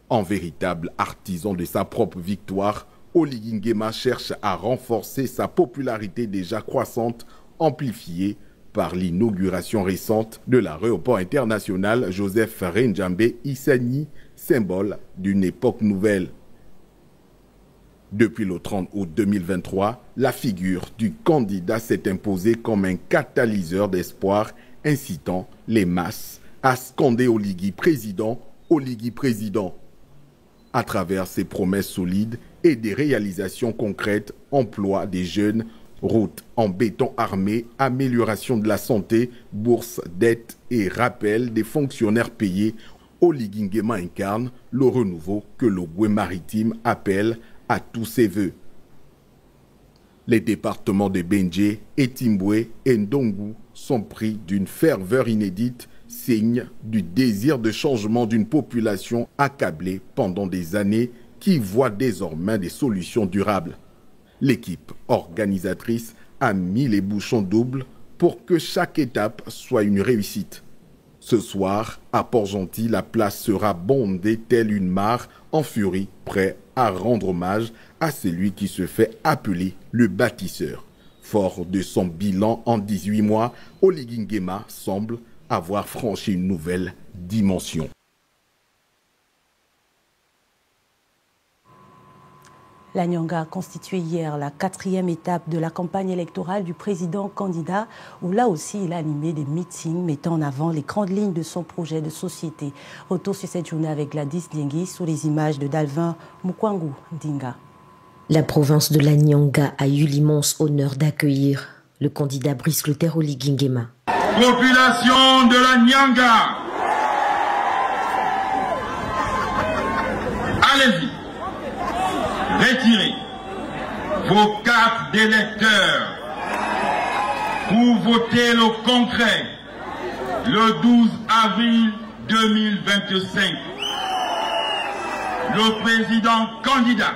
En véritable artisan de sa propre victoire, Oligui Nguema cherche à renforcer sa popularité déjà croissante, amplifiée par l'inauguration récente de l'aéroport international Joseph Rendjambé Issani, symbole d'une époque nouvelle. Depuis le 30 août 2023, la figure du candidat s'est imposée comme un catalyseur d'espoir, incitant les masses à scander Oligui président, Oligui président. À travers ses promesses solides et des réalisations concrètes, emploi des jeunes, routes en béton armé, amélioration de la santé, bourse, dette et rappel des fonctionnaires payés, Oligui Nguema incarne le renouveau que le Gué maritime appelle à tous ses voeux. Les départements de Benje, Etimboué et Ndongu sont pris d'une ferveur inédite, signe du désir de changement d'une population accablée pendant des années qui voit désormais des solutions durables. L'équipe organisatrice a mis les bouchons doubles pour que chaque étape soit une réussite. Ce soir, à Port-Gentil, la place sera bondée telle une mare en furie, prêt à rendre hommage à celui qui se fait appeler le bâtisseur. Fort de son bilan en 18 mois, Oligui Nguema semble avoir franchi une nouvelle dimension.
La Nyanga a constitué hier la 4e étape de la campagne électorale du président candidat, où là aussi il a animé des meetings mettant en avant les grandes lignes de son projet de société. Retour sur cette journée avec Gladys Liengui sous les images de Dalvin Mukwangu Dinga.
La province de la Nyanga a eu l'immense honneur d'accueillir le candidat Brice Clotaire Oligui Nguema.
Population de la Nyanga, allez-y. Retirez vos cartes d'électeurs pour voter le concret le 12 avril 2025. Le président candidat,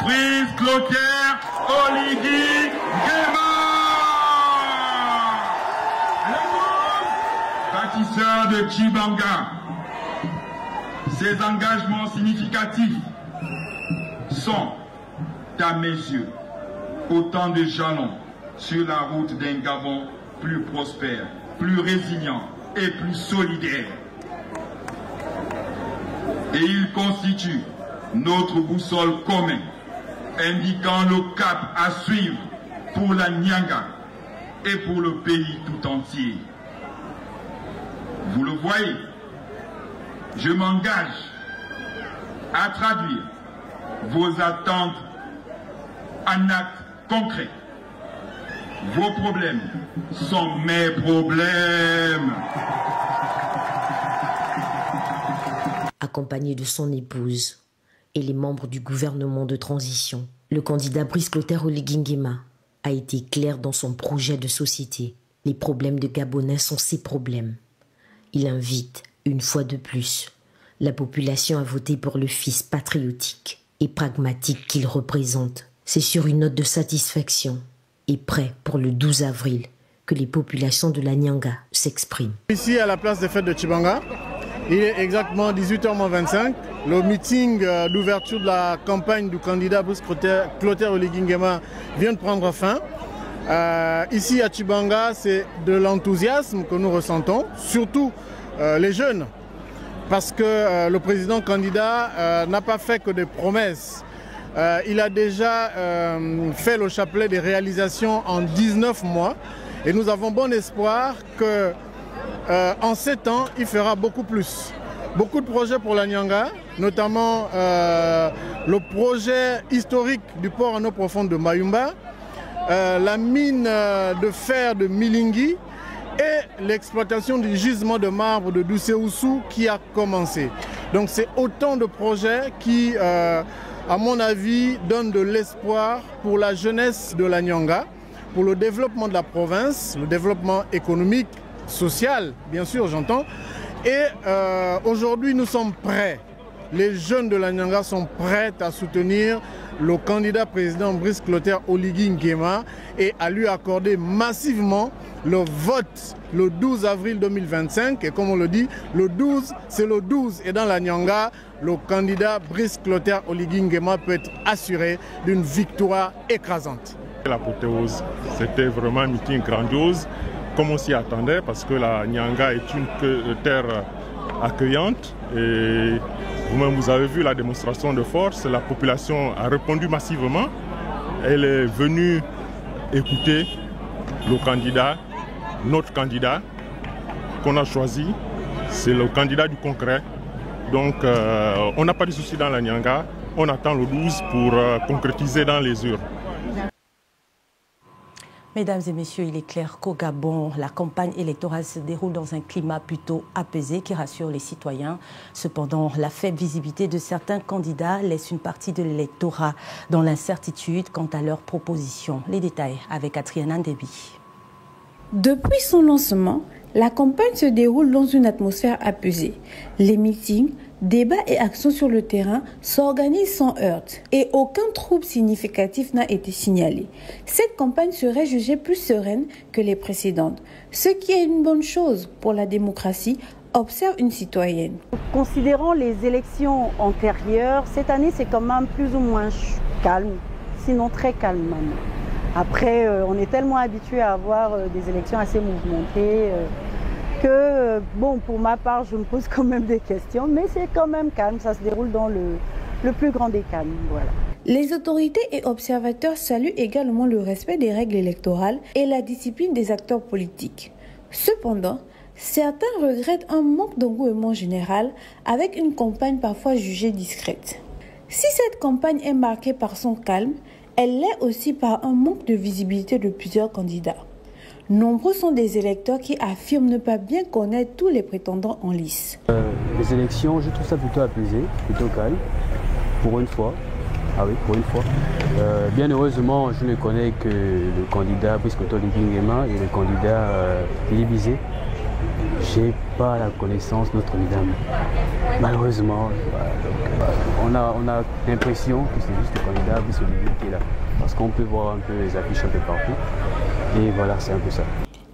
Brice Clotaire Oligui Nguema, bâtisseur de Tchibanga. Ses engagements significatifs sont, à mes yeux, autant de jalons sur la route d'un Gabon plus prospère, plus résilient et plus solidaire. Et ils constituent notre boussole commune, indiquant le cap à suivre pour la Nyanga et pour le pays tout entier. Vous le voyez, je m'engage à traduire vos attentes en actes concrets. Vos problèmes sont mes problèmes.
Accompagné de son épouse et les membres du gouvernement de transition, le candidat Brice Clotaire Oligui Nguema a été clair dans son projet de société. Les problèmes de Gabonais sont ses problèmes. Il invite, une fois de plus, la population à voter pour le fils patriotique et pragmatique qu'il représente. C'est sur une note de satisfaction et prêt pour le 12 avril que les populations de la Nyanga s'expriment.
Ici à la place des fêtes de Tchibanga, il est exactement 18h25. Le meeting d'ouverture de la campagne du candidat Brice Clotaire Oligui Nguema vient de prendre fin. Ici à Tchibanga, c'est de l'enthousiasme que nous ressentons, surtout les jeunes. Parce que le président candidat n'a pas fait que des promesses. Il a déjà fait le chapelet des réalisations en 19 mois. Et nous avons bon espoir qu'en 7 ans, il fera beaucoup plus. Beaucoup de projets pour la Nyanga, notamment le projet historique du port en eau profonde de Mayumba, la mine de fer de Milingui, et l'exploitation du gisement de marbre de Doucé-Oussou qui a commencé. Donc c'est autant de projets qui, à mon avis, donnent de l'espoir pour la jeunesse de la Nyanga, pour le développement de la province, le développement économique, social, bien sûr, j'entends. Et aujourd'hui, nous sommes prêts. Les jeunes de la Nyanga sont prêts à soutenir le candidat président Brice Clotaire Oligui Nguema et à lui accorder massivement le vote le 12 avril 2025. Et comme on le dit, le 12, c'est le 12. Et dans la Nyanga, le candidat Brice Clotaire Oligui Nguema peut être assuré d'une victoire écrasante.
L'apothéose, c'était vraiment un meeting grandiose, comme on s'y attendait, parce que la Nyanga est une terre accueillante. Et vous-même, vous avez vu la démonstration de force. La population a répondu massivement. Elle est venue écouter le candidat, notre candidat qu'on a choisi. C'est le candidat du concret. Donc, on n'a pas de soucis dans la Nyanga. On attend le 12 pour concrétiser dans les urnes.
Mesdames et messieurs, il est clair qu'au Gabon, la campagne électorale se déroule dans un climat plutôt apaisé qui rassure les citoyens. Cependant, la faible visibilité de certains candidats laisse une partie de l'électorat dans l'incertitude quant à leurs propositions. Les détails avec Atriana Ndebi.
Depuis son lancement, la campagne se déroule dans une atmosphère apaisée. Les meetings, débats et actions sur le terrain s'organisent sans heurts et aucun trouble significatif n'a été signalé. Cette campagne serait jugée plus sereine que les précédentes, ce qui est une bonne chose pour la démocratie, observe une citoyenne.
Considérant les élections antérieures, cette année c'est quand même plus ou moins calme, sinon très calme même. Après, on est tellement habitué à avoir des élections assez mouvementées que, bon, pour ma part, je me pose quand même des questions, mais c'est quand même calme, ça se déroule dans le plus grand des calmes, voilà.
Les autorités et observateurs saluent également le respect des règles électorales et la discipline des acteurs politiques. Cependant, certains regrettent un manque d'engouement général avec une campagne parfois jugée discrète. Si cette campagne est marquée par son calme, elle l'est aussi par un manque de visibilité de plusieurs candidats. Nombreux sont des électeurs qui affirment ne pas bien connaître tous les prétendants en lice.
Les élections, je trouve ça plutôt apaisé, plutôt calme, pour une fois. Ah oui, pour une fois. Bien heureusement, je ne connais que le candidat Brice Clotaire Oligui Nguema et le candidat Philippe Bizet. Je n'ai pas la connaissance Notre-Dame. Malheureusement, on a l'impression que c'est juste le candidat Brice Oligui qui est là. Parce qu'on peut voir un peu les affiches un peu partout. Et voilà, c'est un peu ça.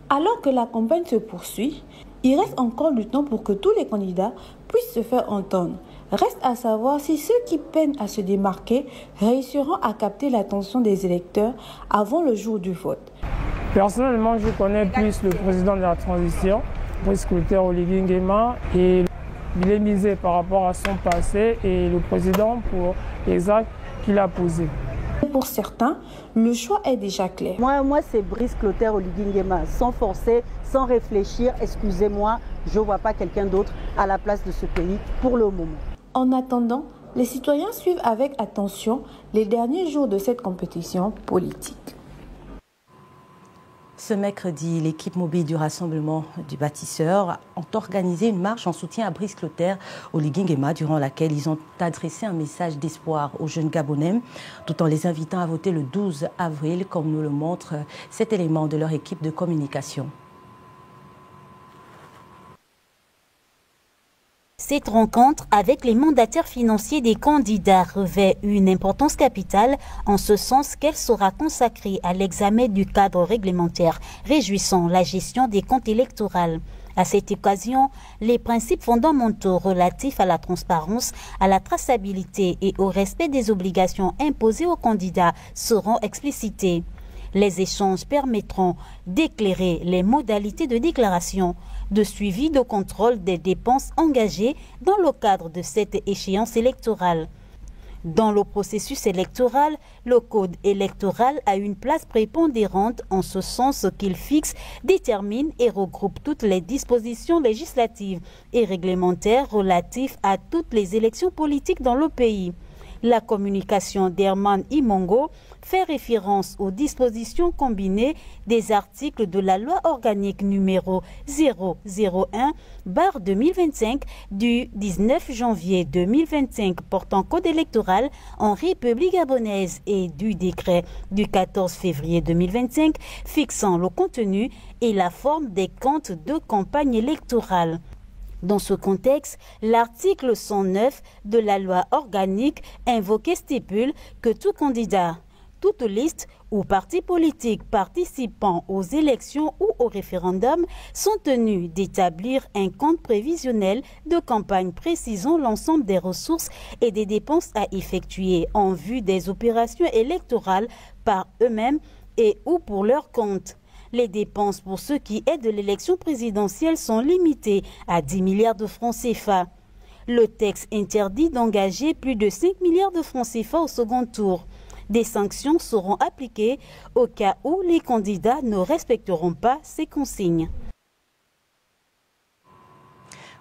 Alors que la campagne se poursuit, il reste encore du temps pour que tous les candidats puissent se faire entendre. Reste à savoir si ceux qui peinent à se démarquer réussiront à capter l'attention des électeurs avant le jour du vote.
Personnellement, je connais plus le président de la transition, Brice Clotaire Oligui Nguema, et il est misé par rapport à son passé et le président pour les actes qu'il a posés.
Pour certains, le choix est déjà clair.
Moi c'est Brice Clotaire Oligui Nguema, sans forcer, sans réfléchir, excusez-moi, je ne vois pas quelqu'un d'autre à la place de ce pays pour le moment.
En attendant, les citoyens suivent avec attention les derniers jours de cette compétition politique.
Ce mercredi, l'équipe mobile du Rassemblement du Bâtisseur ont organisé une marche en soutien à Brice Clotaire Oligui Nguema, durant laquelle ils ont adressé un message d'espoir aux jeunes Gabonais, tout en les invitant à voter le 12 avril, comme nous le montre cet élément de leur équipe de communication.
Cette rencontre avec les mandataires financiers des candidats revêt une importance capitale en ce sens qu'elle sera consacrée à l'examen du cadre réglementaire réjouissant la gestion des comptes électoraux. À cette occasion, les principes fondamentaux relatifs à la transparence, à la traçabilité et au respect des obligations imposées aux candidats seront explicités. Les échanges permettront d'éclairer les modalités de déclaration, de suivi, de contrôle des dépenses engagées dans le cadre de cette échéance électorale. Dans le processus électoral, le code électoral a une place prépondérante en ce sens qu'il fixe, détermine et regroupe toutes les dispositions législatives et réglementaires relatives à toutes les élections politiques dans le pays. La communication d'Herman Imongo fait référence aux dispositions combinées des articles de la loi organique numéro 001/2025 du 19 janvier 2025 portant code électoral en République gabonaise et du décret du 14 février 2025 fixant le contenu et la forme des comptes de campagne électorale. Dans ce contexte, l'article 109 de la loi organique invoque et stipule que tout candidat, toute liste ou parti politique participant aux élections ou au référendum sont tenus d'établir un compte prévisionnel de campagne précisant l'ensemble des ressources et des dépenses à effectuer en vue des opérations électorales par eux-mêmes et ou pour leur compte. Les dépenses pour ce qui est de l'élection présidentielle sont limitées à 10 milliards de francs CFA. Le texte interdit d'engager plus de 5 milliards de francs CFA au second tour. Des sanctions seront appliquées au cas où les candidats ne respecteront pas ces consignes.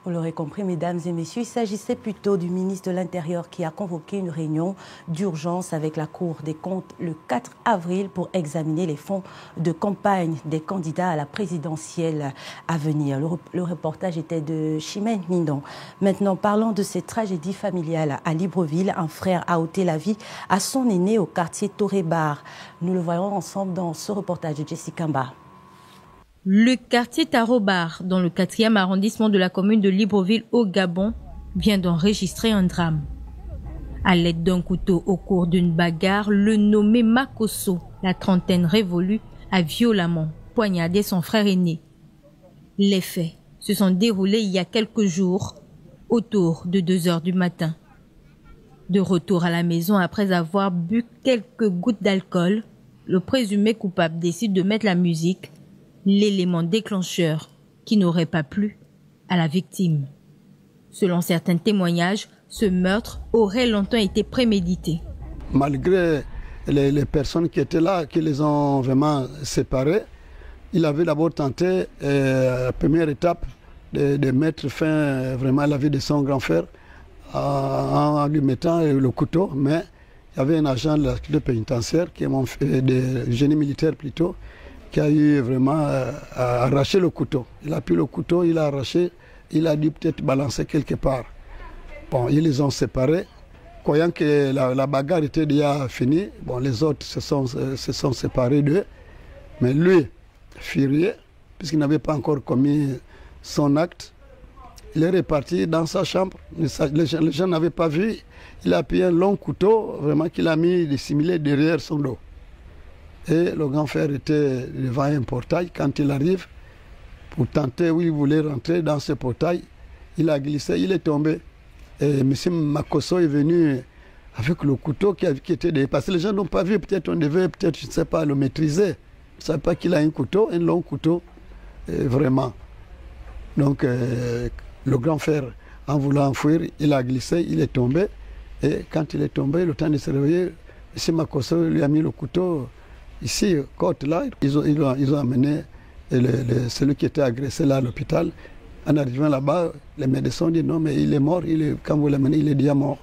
Vous l'aurez compris, mesdames et messieurs, il s'agissait plutôt du ministre de l'Intérieur qui a convoqué une réunion d'urgence avec la Cour des comptes le 4 avril pour examiner les fonds de campagne des candidats à la présidentielle à venir. Le reportage était de Chimène Mindon. Maintenant, parlons de cette tragédie familiale à Libreville. Un frère a ôté la vie à son aîné au quartier Torébar. Nous le voyons ensemble dans ce reportage de Jessica Mba.
Le quartier Tarobar, dans le 4e arrondissement de la commune de Libreville au Gabon, vient d'enregistrer un drame. À l'aide d'un couteau au cours d'une bagarre, le nommé Makosso, la trentaine révolue, a violemment poignardé son frère aîné. Les faits se sont déroulés il y a quelques jours, autour de 2 heures du matin. De retour à la maison après avoir bu quelques gouttes d'alcool, le présumé coupable décide de mettre la musique, l'élément déclencheur qui n'aurait pas plu à la victime. Selon certains témoignages, ce meurtre aurait longtemps été prémédité.
Malgré les personnes qui étaient là, qui les ont vraiment séparés, il avait d'abord tenté, la première étape, de mettre fin vraiment à la vie de son grand frère en lui mettant le couteau, mais il y avait un agent de la pénitentiaire, de génie militaire plutôt, qui a eu vraiment à arracher le couteau. Il a pris le couteau, il a arraché, il a dû peut-être balancer quelque part. Bon, ils les ont séparés, croyant que la bagarre était déjà finie. Bon, les autres se sont séparés d'eux, mais lui, furieux, puisqu'il n'avait pas encore commis son acte, il est reparti dans sa chambre. Les gens n'avaient pas vu. Il a pris un long couteau, vraiment qu'il a mis dissimulé derrière son dos. Et le grand frère était devant un portail. Quand il arrive, pour tenter où il voulait rentrer dans ce portail, il a glissé, il est tombé. Et M. Makosso est venu avec le couteau qui était derrière. Parce que les gens n'ont pas vu, peut-être on devait, peut-être, je ne sais pas, le maîtriser. Je ne savais pas qu'il a un couteau, un long couteau, vraiment. Donc, le grand frère, en voulant fuir, il a glissé, il est tombé. Et quand il est tombé, le temps de se réveiller, M. Makosso lui a mis le couteau ici, côte là. Ils ont amené celui qui était agressé là à l'hôpital. En arrivant là-bas, les médecins ont dit non, mais il est mort. Quand vous l'amenez, il est déjà mort.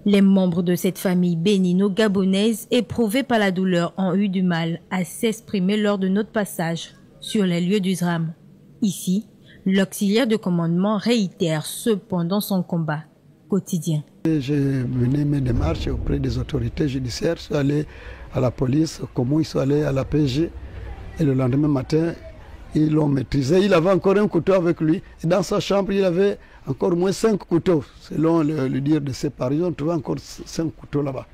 Les membres de cette famille bénino-gabonaise, éprouvés par la douleur, ont eu du mal à s'exprimer lors de notre passage sur les lieux du drame. Ici, l'auxiliaire de commandement réitère cependant son combat quotidien.
J'ai mené mes démarches auprès des autorités judiciaires. Je suis allé à la police, comment ils sont allés à la PJ. Et le lendemain matin, ils l'ont maîtrisé. Il avait encore un couteau avec lui. Et dans sa chambre, il avait encore au moins 5 couteaux. Selon le dire de ses parents, on trouvait encore 5 couteaux là-bas.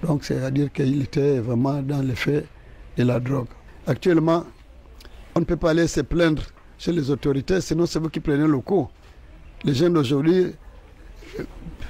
Donc, c'est-à-dire qu'il était vraiment dans l'effet de la drogue. Actuellement, on ne peut pas aller se plaindre chez les autorités, sinon c'est vous qui prenez le coup. Les jeunes d'aujourd'hui,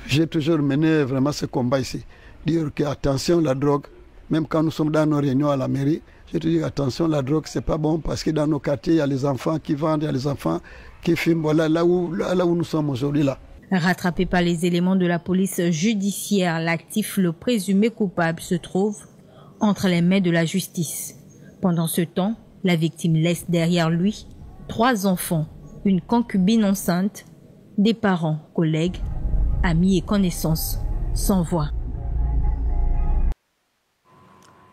j'ai toujours mené vraiment ce combat ici. Dire que attention, la drogue, même quand nous sommes dans nos réunions à la mairie, je te dis attention, la drogue, c'est pas bon parce que dans nos quartiers, il y a les enfants qui vendent, il y a les enfants qui fument. Voilà, là où nous sommes aujourd'hui, là.
Rattrapé par les éléments de la police judiciaire, l'actif, le présumé coupable, se trouve entre les mains de la justice. Pendant ce temps, la victime laisse derrière lui 3 enfants, une concubine enceinte, des parents, collègues, amis et connaissances sans voix.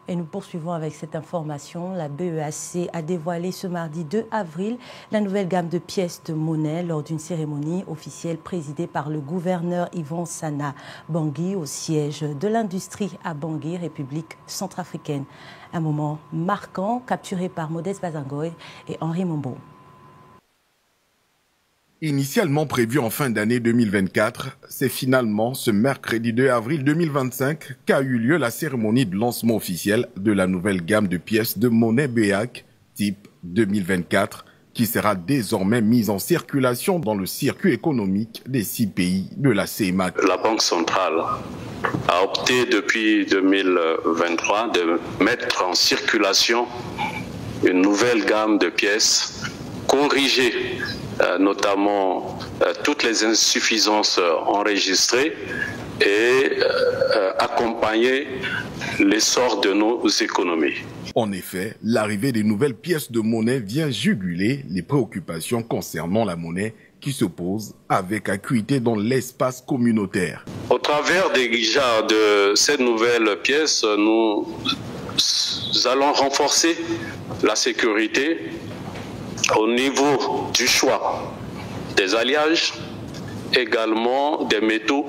Et nous poursuivons avec cette information. La BEAC a dévoilé ce mardi 2 avril la nouvelle gamme de pièces de monnaie lors d'une cérémonie officielle présidée par le gouverneur Yvan Sana Bangui au siège de l'industrie à Bangui, République centrafricaine. Un moment marquant capturé par Modeste Bazangoy et Henri Mombo.
Initialement prévu en fin d'année 2024, c'est finalement ce mercredi 2 avril 2025 qu'a eu lieu la cérémonie de lancement officiel de la nouvelle gamme de pièces de monnaie BEAC type 2024 qui sera désormais mise en circulation dans le circuit économique des 6 pays de la CEMAC.
La Banque centrale a opté depuis 2023 de mettre en circulation une nouvelle gamme de pièces corrigées, notamment toutes les insuffisances enregistrées et accompagner l'essor de nos économies.
En effet, l'arrivée des nouvelles pièces de monnaie vient juguler les préoccupations concernant la monnaie qui se posent avec acuité dans l'espace communautaire.
Au travers déjà de ces nouvelles pièces, nous allons renforcer la sécurité au niveau du choix des alliages, également des métaux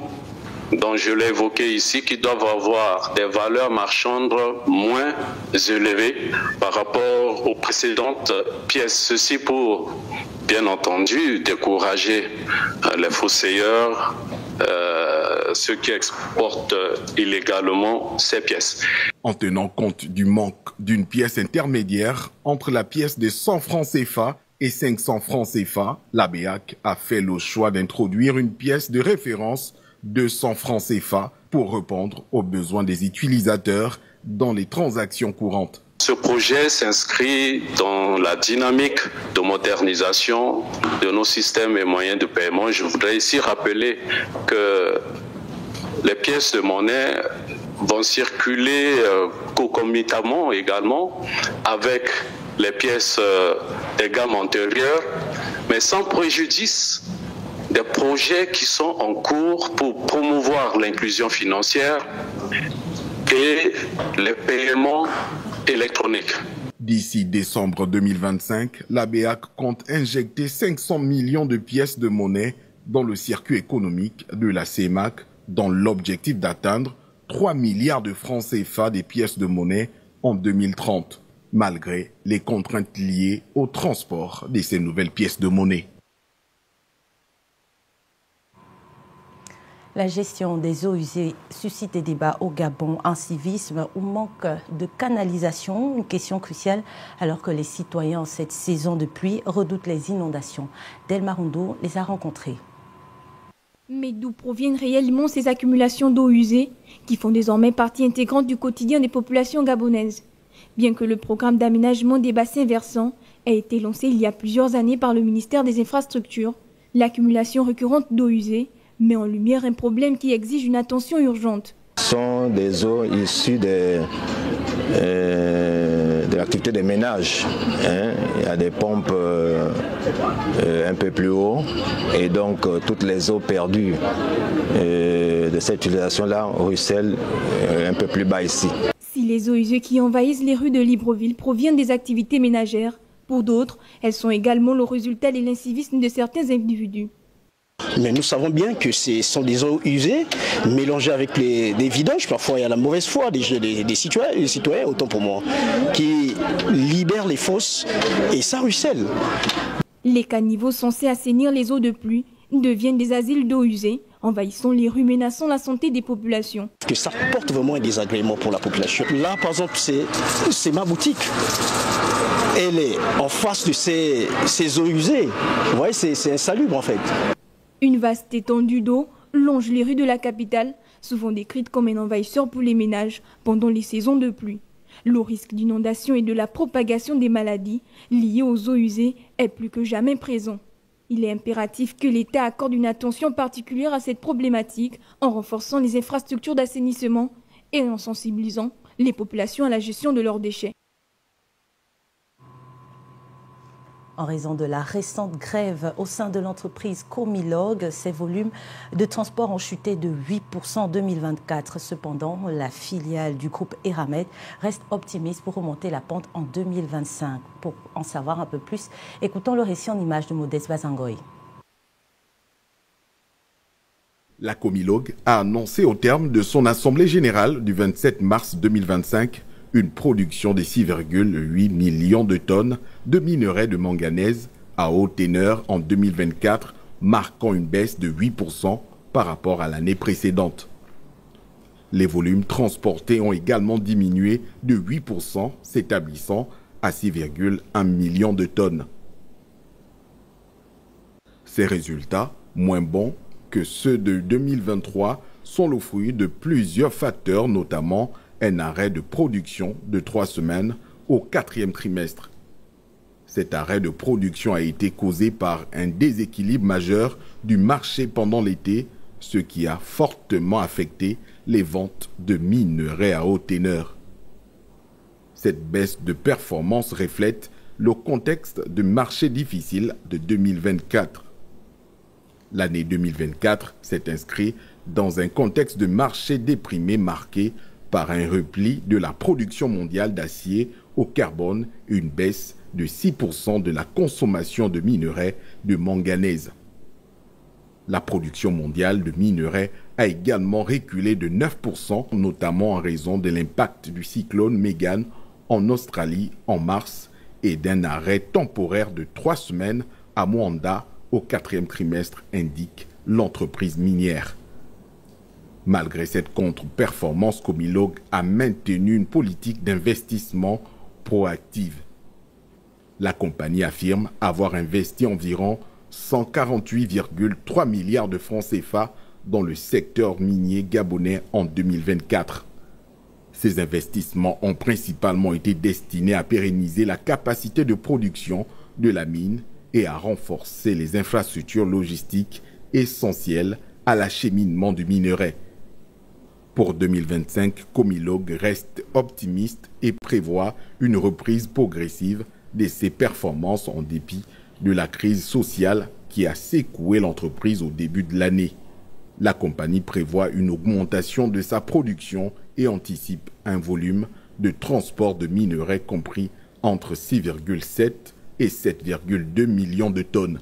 dont je l'ai évoqué ici, qui doivent avoir des valeurs marchandes moins élevées par rapport aux précédentes pièces. Ceci pour, bien entendu, décourager les fossoyeurs, ceux qui exportent illégalement ces pièces.
En tenant compte du manque d'une pièce intermédiaire entre la pièce de 100 francs CFA et 500 francs CFA, la BEAC a fait le choix d'introduire une pièce de référence de 100 francs CFA pour répondre aux besoins des utilisateurs dans les transactions courantes.
Ce projet s'inscrit dans la dynamique de modernisation de nos systèmes et moyens de paiement. Je voudrais ici rappeler que les pièces de monnaie vont circuler concomitamment également avec les pièces des gammes antérieures, mais sans préjudice des projets qui sont en cours pour promouvoir l'inclusion financière et les paiements électroniques.
D'ici décembre 2025, la BEAC compte injecter 500 millions de pièces de monnaie dans le circuit économique de la CEMAC, dans l'objectif d'atteindre 3 milliards de francs CFA des pièces de monnaie en 2030, malgré les contraintes liées au transport de ces nouvelles pièces de monnaie.
La gestion des eaux usées suscite des débats au Gabon, un civisme ou manque de canalisation, une question cruciale alors que les citoyens en cette saison de pluie redoutent les inondations. Delma Rondo les a rencontrés.
Mais d'où proviennent réellement ces accumulations d'eau usée qui font désormais partie intégrante du quotidien des populations gabonaises? Bien que le programme d'aménagement des bassins versants ait été lancé il y a plusieurs années par le ministère des Infrastructures, l'accumulation récurrente d'eau usée met en lumière un problème qui exige une attention urgente.
Ce sont des eaux issues de l'activité des ménages. Il y a des pompes un peu plus haut et donc toutes les eaux perdues de cette utilisation-là ruissellent un peu plus bas ici.
Si les eaux usées qui envahissent les rues de Libreville proviennent des activités ménagères, pour d'autres, elles sont également le résultat de l'incivisme de certains individus.
Mais nous savons bien que ce sont des eaux usées, mélangées avec des vidanges. Parfois, il y a la mauvaise foi des citoyens, autant pour moi, qui libèrent les fosses et ça ruisselle.
Les caniveaux censés assainir les eaux de pluie deviennent des asiles d'eau usée, envahissant les rues, menaçant la santé des populations.
Que ça porte vraiment un désagrément pour la population. Là, par exemple, c'est ma boutique. Elle est en face de ces eaux usées. Vous voyez, c'est insalubre en fait.
Une vaste étendue d'eau longe les rues de la capitale, souvent décrite comme un envahisseur pour les ménages pendant les saisons de pluie. Le risque d'inondation et de la propagation des maladies liées aux eaux usées est plus que jamais présent. Il est impératif que l'État accorde une attention particulière à cette problématique en renforçant les infrastructures d'assainissement et en sensibilisant les populations à la gestion de leurs déchets.
En raison de la récente grève au sein de l'entreprise Comilog, ses volumes de transport ont chuté de 8% en 2024. Cependant, la filiale du groupe Eramet reste optimiste pour remonter la pente en 2025. Pour en savoir un peu plus, écoutons le récit en images de Modeste Bazangoy.
La Comilog a annoncé au terme de son assemblée générale du 27 mars 2025 une production de 6,8 millions de tonnes de minerais de manganèse à haute teneur en 2024, marquant une baisse de 8% par rapport à l'année précédente. Les volumes transportés ont également diminué de 8%, s'établissant à 6,1 millions de tonnes. Ces résultats, moins bons que ceux de 2023, sont le fruit de plusieurs facteurs, notamment un arrêt de production de 3 semaines au 4e trimestre. Cet arrêt de production a été causé par un déséquilibre majeur du marché pendant l'été, ce qui a fortement affecté les ventes de minerais à haute teneur. Cette baisse de performance reflète le contexte de marché difficile de 2024. L'année 2024 s'est inscrite dans un contexte de marché déprimé marqué par un repli de la production mondiale d'acier au carbone et une baisse de 6% de la consommation de minerais de manganèse. La production mondiale de minerais a également reculé de 9%, notamment en raison de l'impact du cyclone Megan en Australie en mars et d'un arrêt temporaire de 3 semaines à Mwanda au 4e trimestre, indique l'entreprise minière. Malgré cette contre-performance, Comilog a maintenu une politique d'investissement proactive. La compagnie affirme avoir investi environ 148,3 milliards de francs CFA dans le secteur minier gabonais en 2024. Ces investissements ont principalement été destinés à pérenniser la capacité de production de la mine et à renforcer les infrastructures logistiques essentielles à l'acheminement du minerai. Pour 2025, Comilog reste optimiste et prévoit une reprise progressive de ses performances en dépit de la crise sociale qui a secoué l'entreprise au début de l'année. La compagnie prévoit une augmentation de sa production et anticipe un volume de transport de minerais compris entre 6,7 et 7,2 millions de tonnes.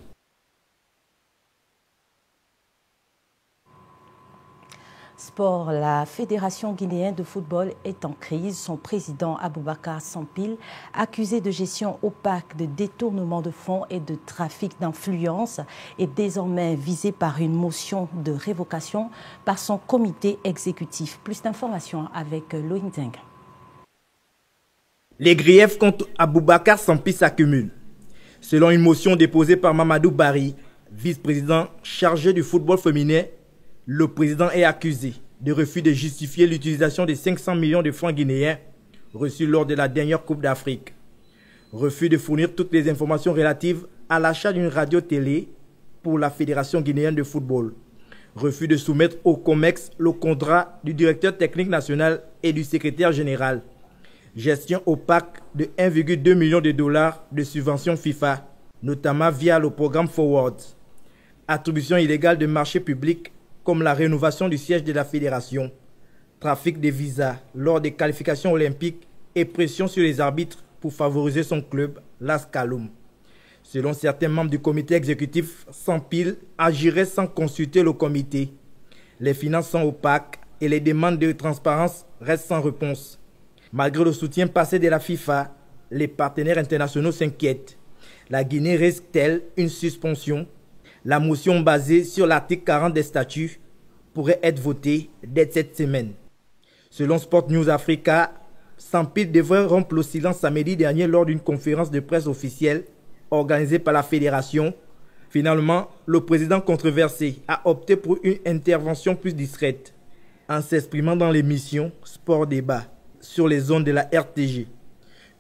Sport, la Fédération guinéenne de football est en crise. Son président Aboubacar Sampil, accusé de gestion opaque, de détournement de fonds et de trafic d'influence, est désormais visé par une motion de révocation par son comité exécutif. Plus d'informations avec Loïc Zeng.
Les griefs contre Aboubacar Sampil s'accumulent. Selon une motion déposée par Mamadou Barry, vice-président chargé du football féminin, le président est accusé de refus de justifier l'utilisation des 500 millions de francs guinéens reçus lors de la dernière Coupe d'Afrique. Refus de fournir toutes les informations relatives à l'achat d'une radio-télé pour la Fédération guinéenne de football. Refus de soumettre au COMEX le contrat du directeur technique national et du secrétaire général. Gestion opaque de 1,2 million de dollars de subventions FIFA, notamment via le programme Forward. Attribution illégale de marchés publics comme la rénovation du siège de la fédération, trafic de visas lors des qualifications olympiques et pression sur les arbitres pour favoriser son club, Las Kaloum. Selon certains membres du comité exécutif, Sampil agirait sans consulter le comité. Les finances sont opaques et les demandes de transparence restent sans réponse. Malgré le soutien passé de la FIFA, les partenaires internationaux s'inquiètent. La Guinée risque-t-elle une suspension? La motion basée sur l'article 40 des statuts pourrait être votée dès cette semaine. Selon Sport News Africa, Sampil devrait rompre le silence samedi dernier lors d'une conférence de presse officielle organisée par la fédération. Finalement, le président controversé a opté pour une intervention plus discrète en s'exprimant dans l'émission Sport Débat sur les ondes de la RTG.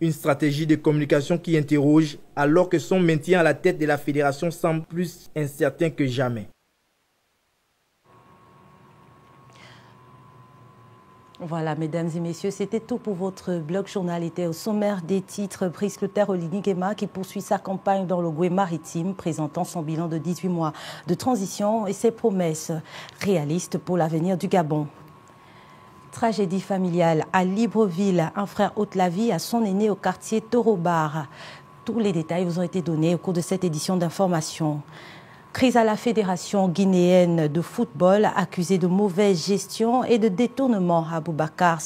Une stratégie de communication qui interroge alors que son maintien à la tête de la fédération semble plus incertain que jamais.
Voilà, mesdames et messieurs, c'était tout pour votre blog journal. Était au sommaire des titres. Brice Clotaire Oligui-Nguema qui poursuit sa campagne dans le Goué maritime, présentant son bilan de 18 mois de transition et ses promesses réalistes pour l'avenir du Gabon. Tragédie familiale à Libreville. Un frère ôte la vie à son aîné au quartier Torobar. Tous les détails vous ont été donnés au cours de cette édition d'information. Crise à la Fédération guinéenne de football, accusé de mauvaise gestion et de détournement. Aboubacar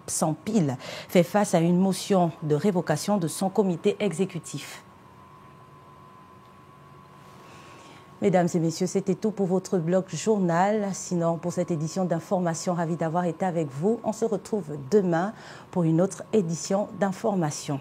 Sampil fait face à une motion de révocation de son comité exécutif. Mesdames et messieurs, c'était tout pour votre blog journal. Sinon, pour cette édition d'information, ravi d'avoir été avec vous. On se retrouve demain pour une autre édition d'information.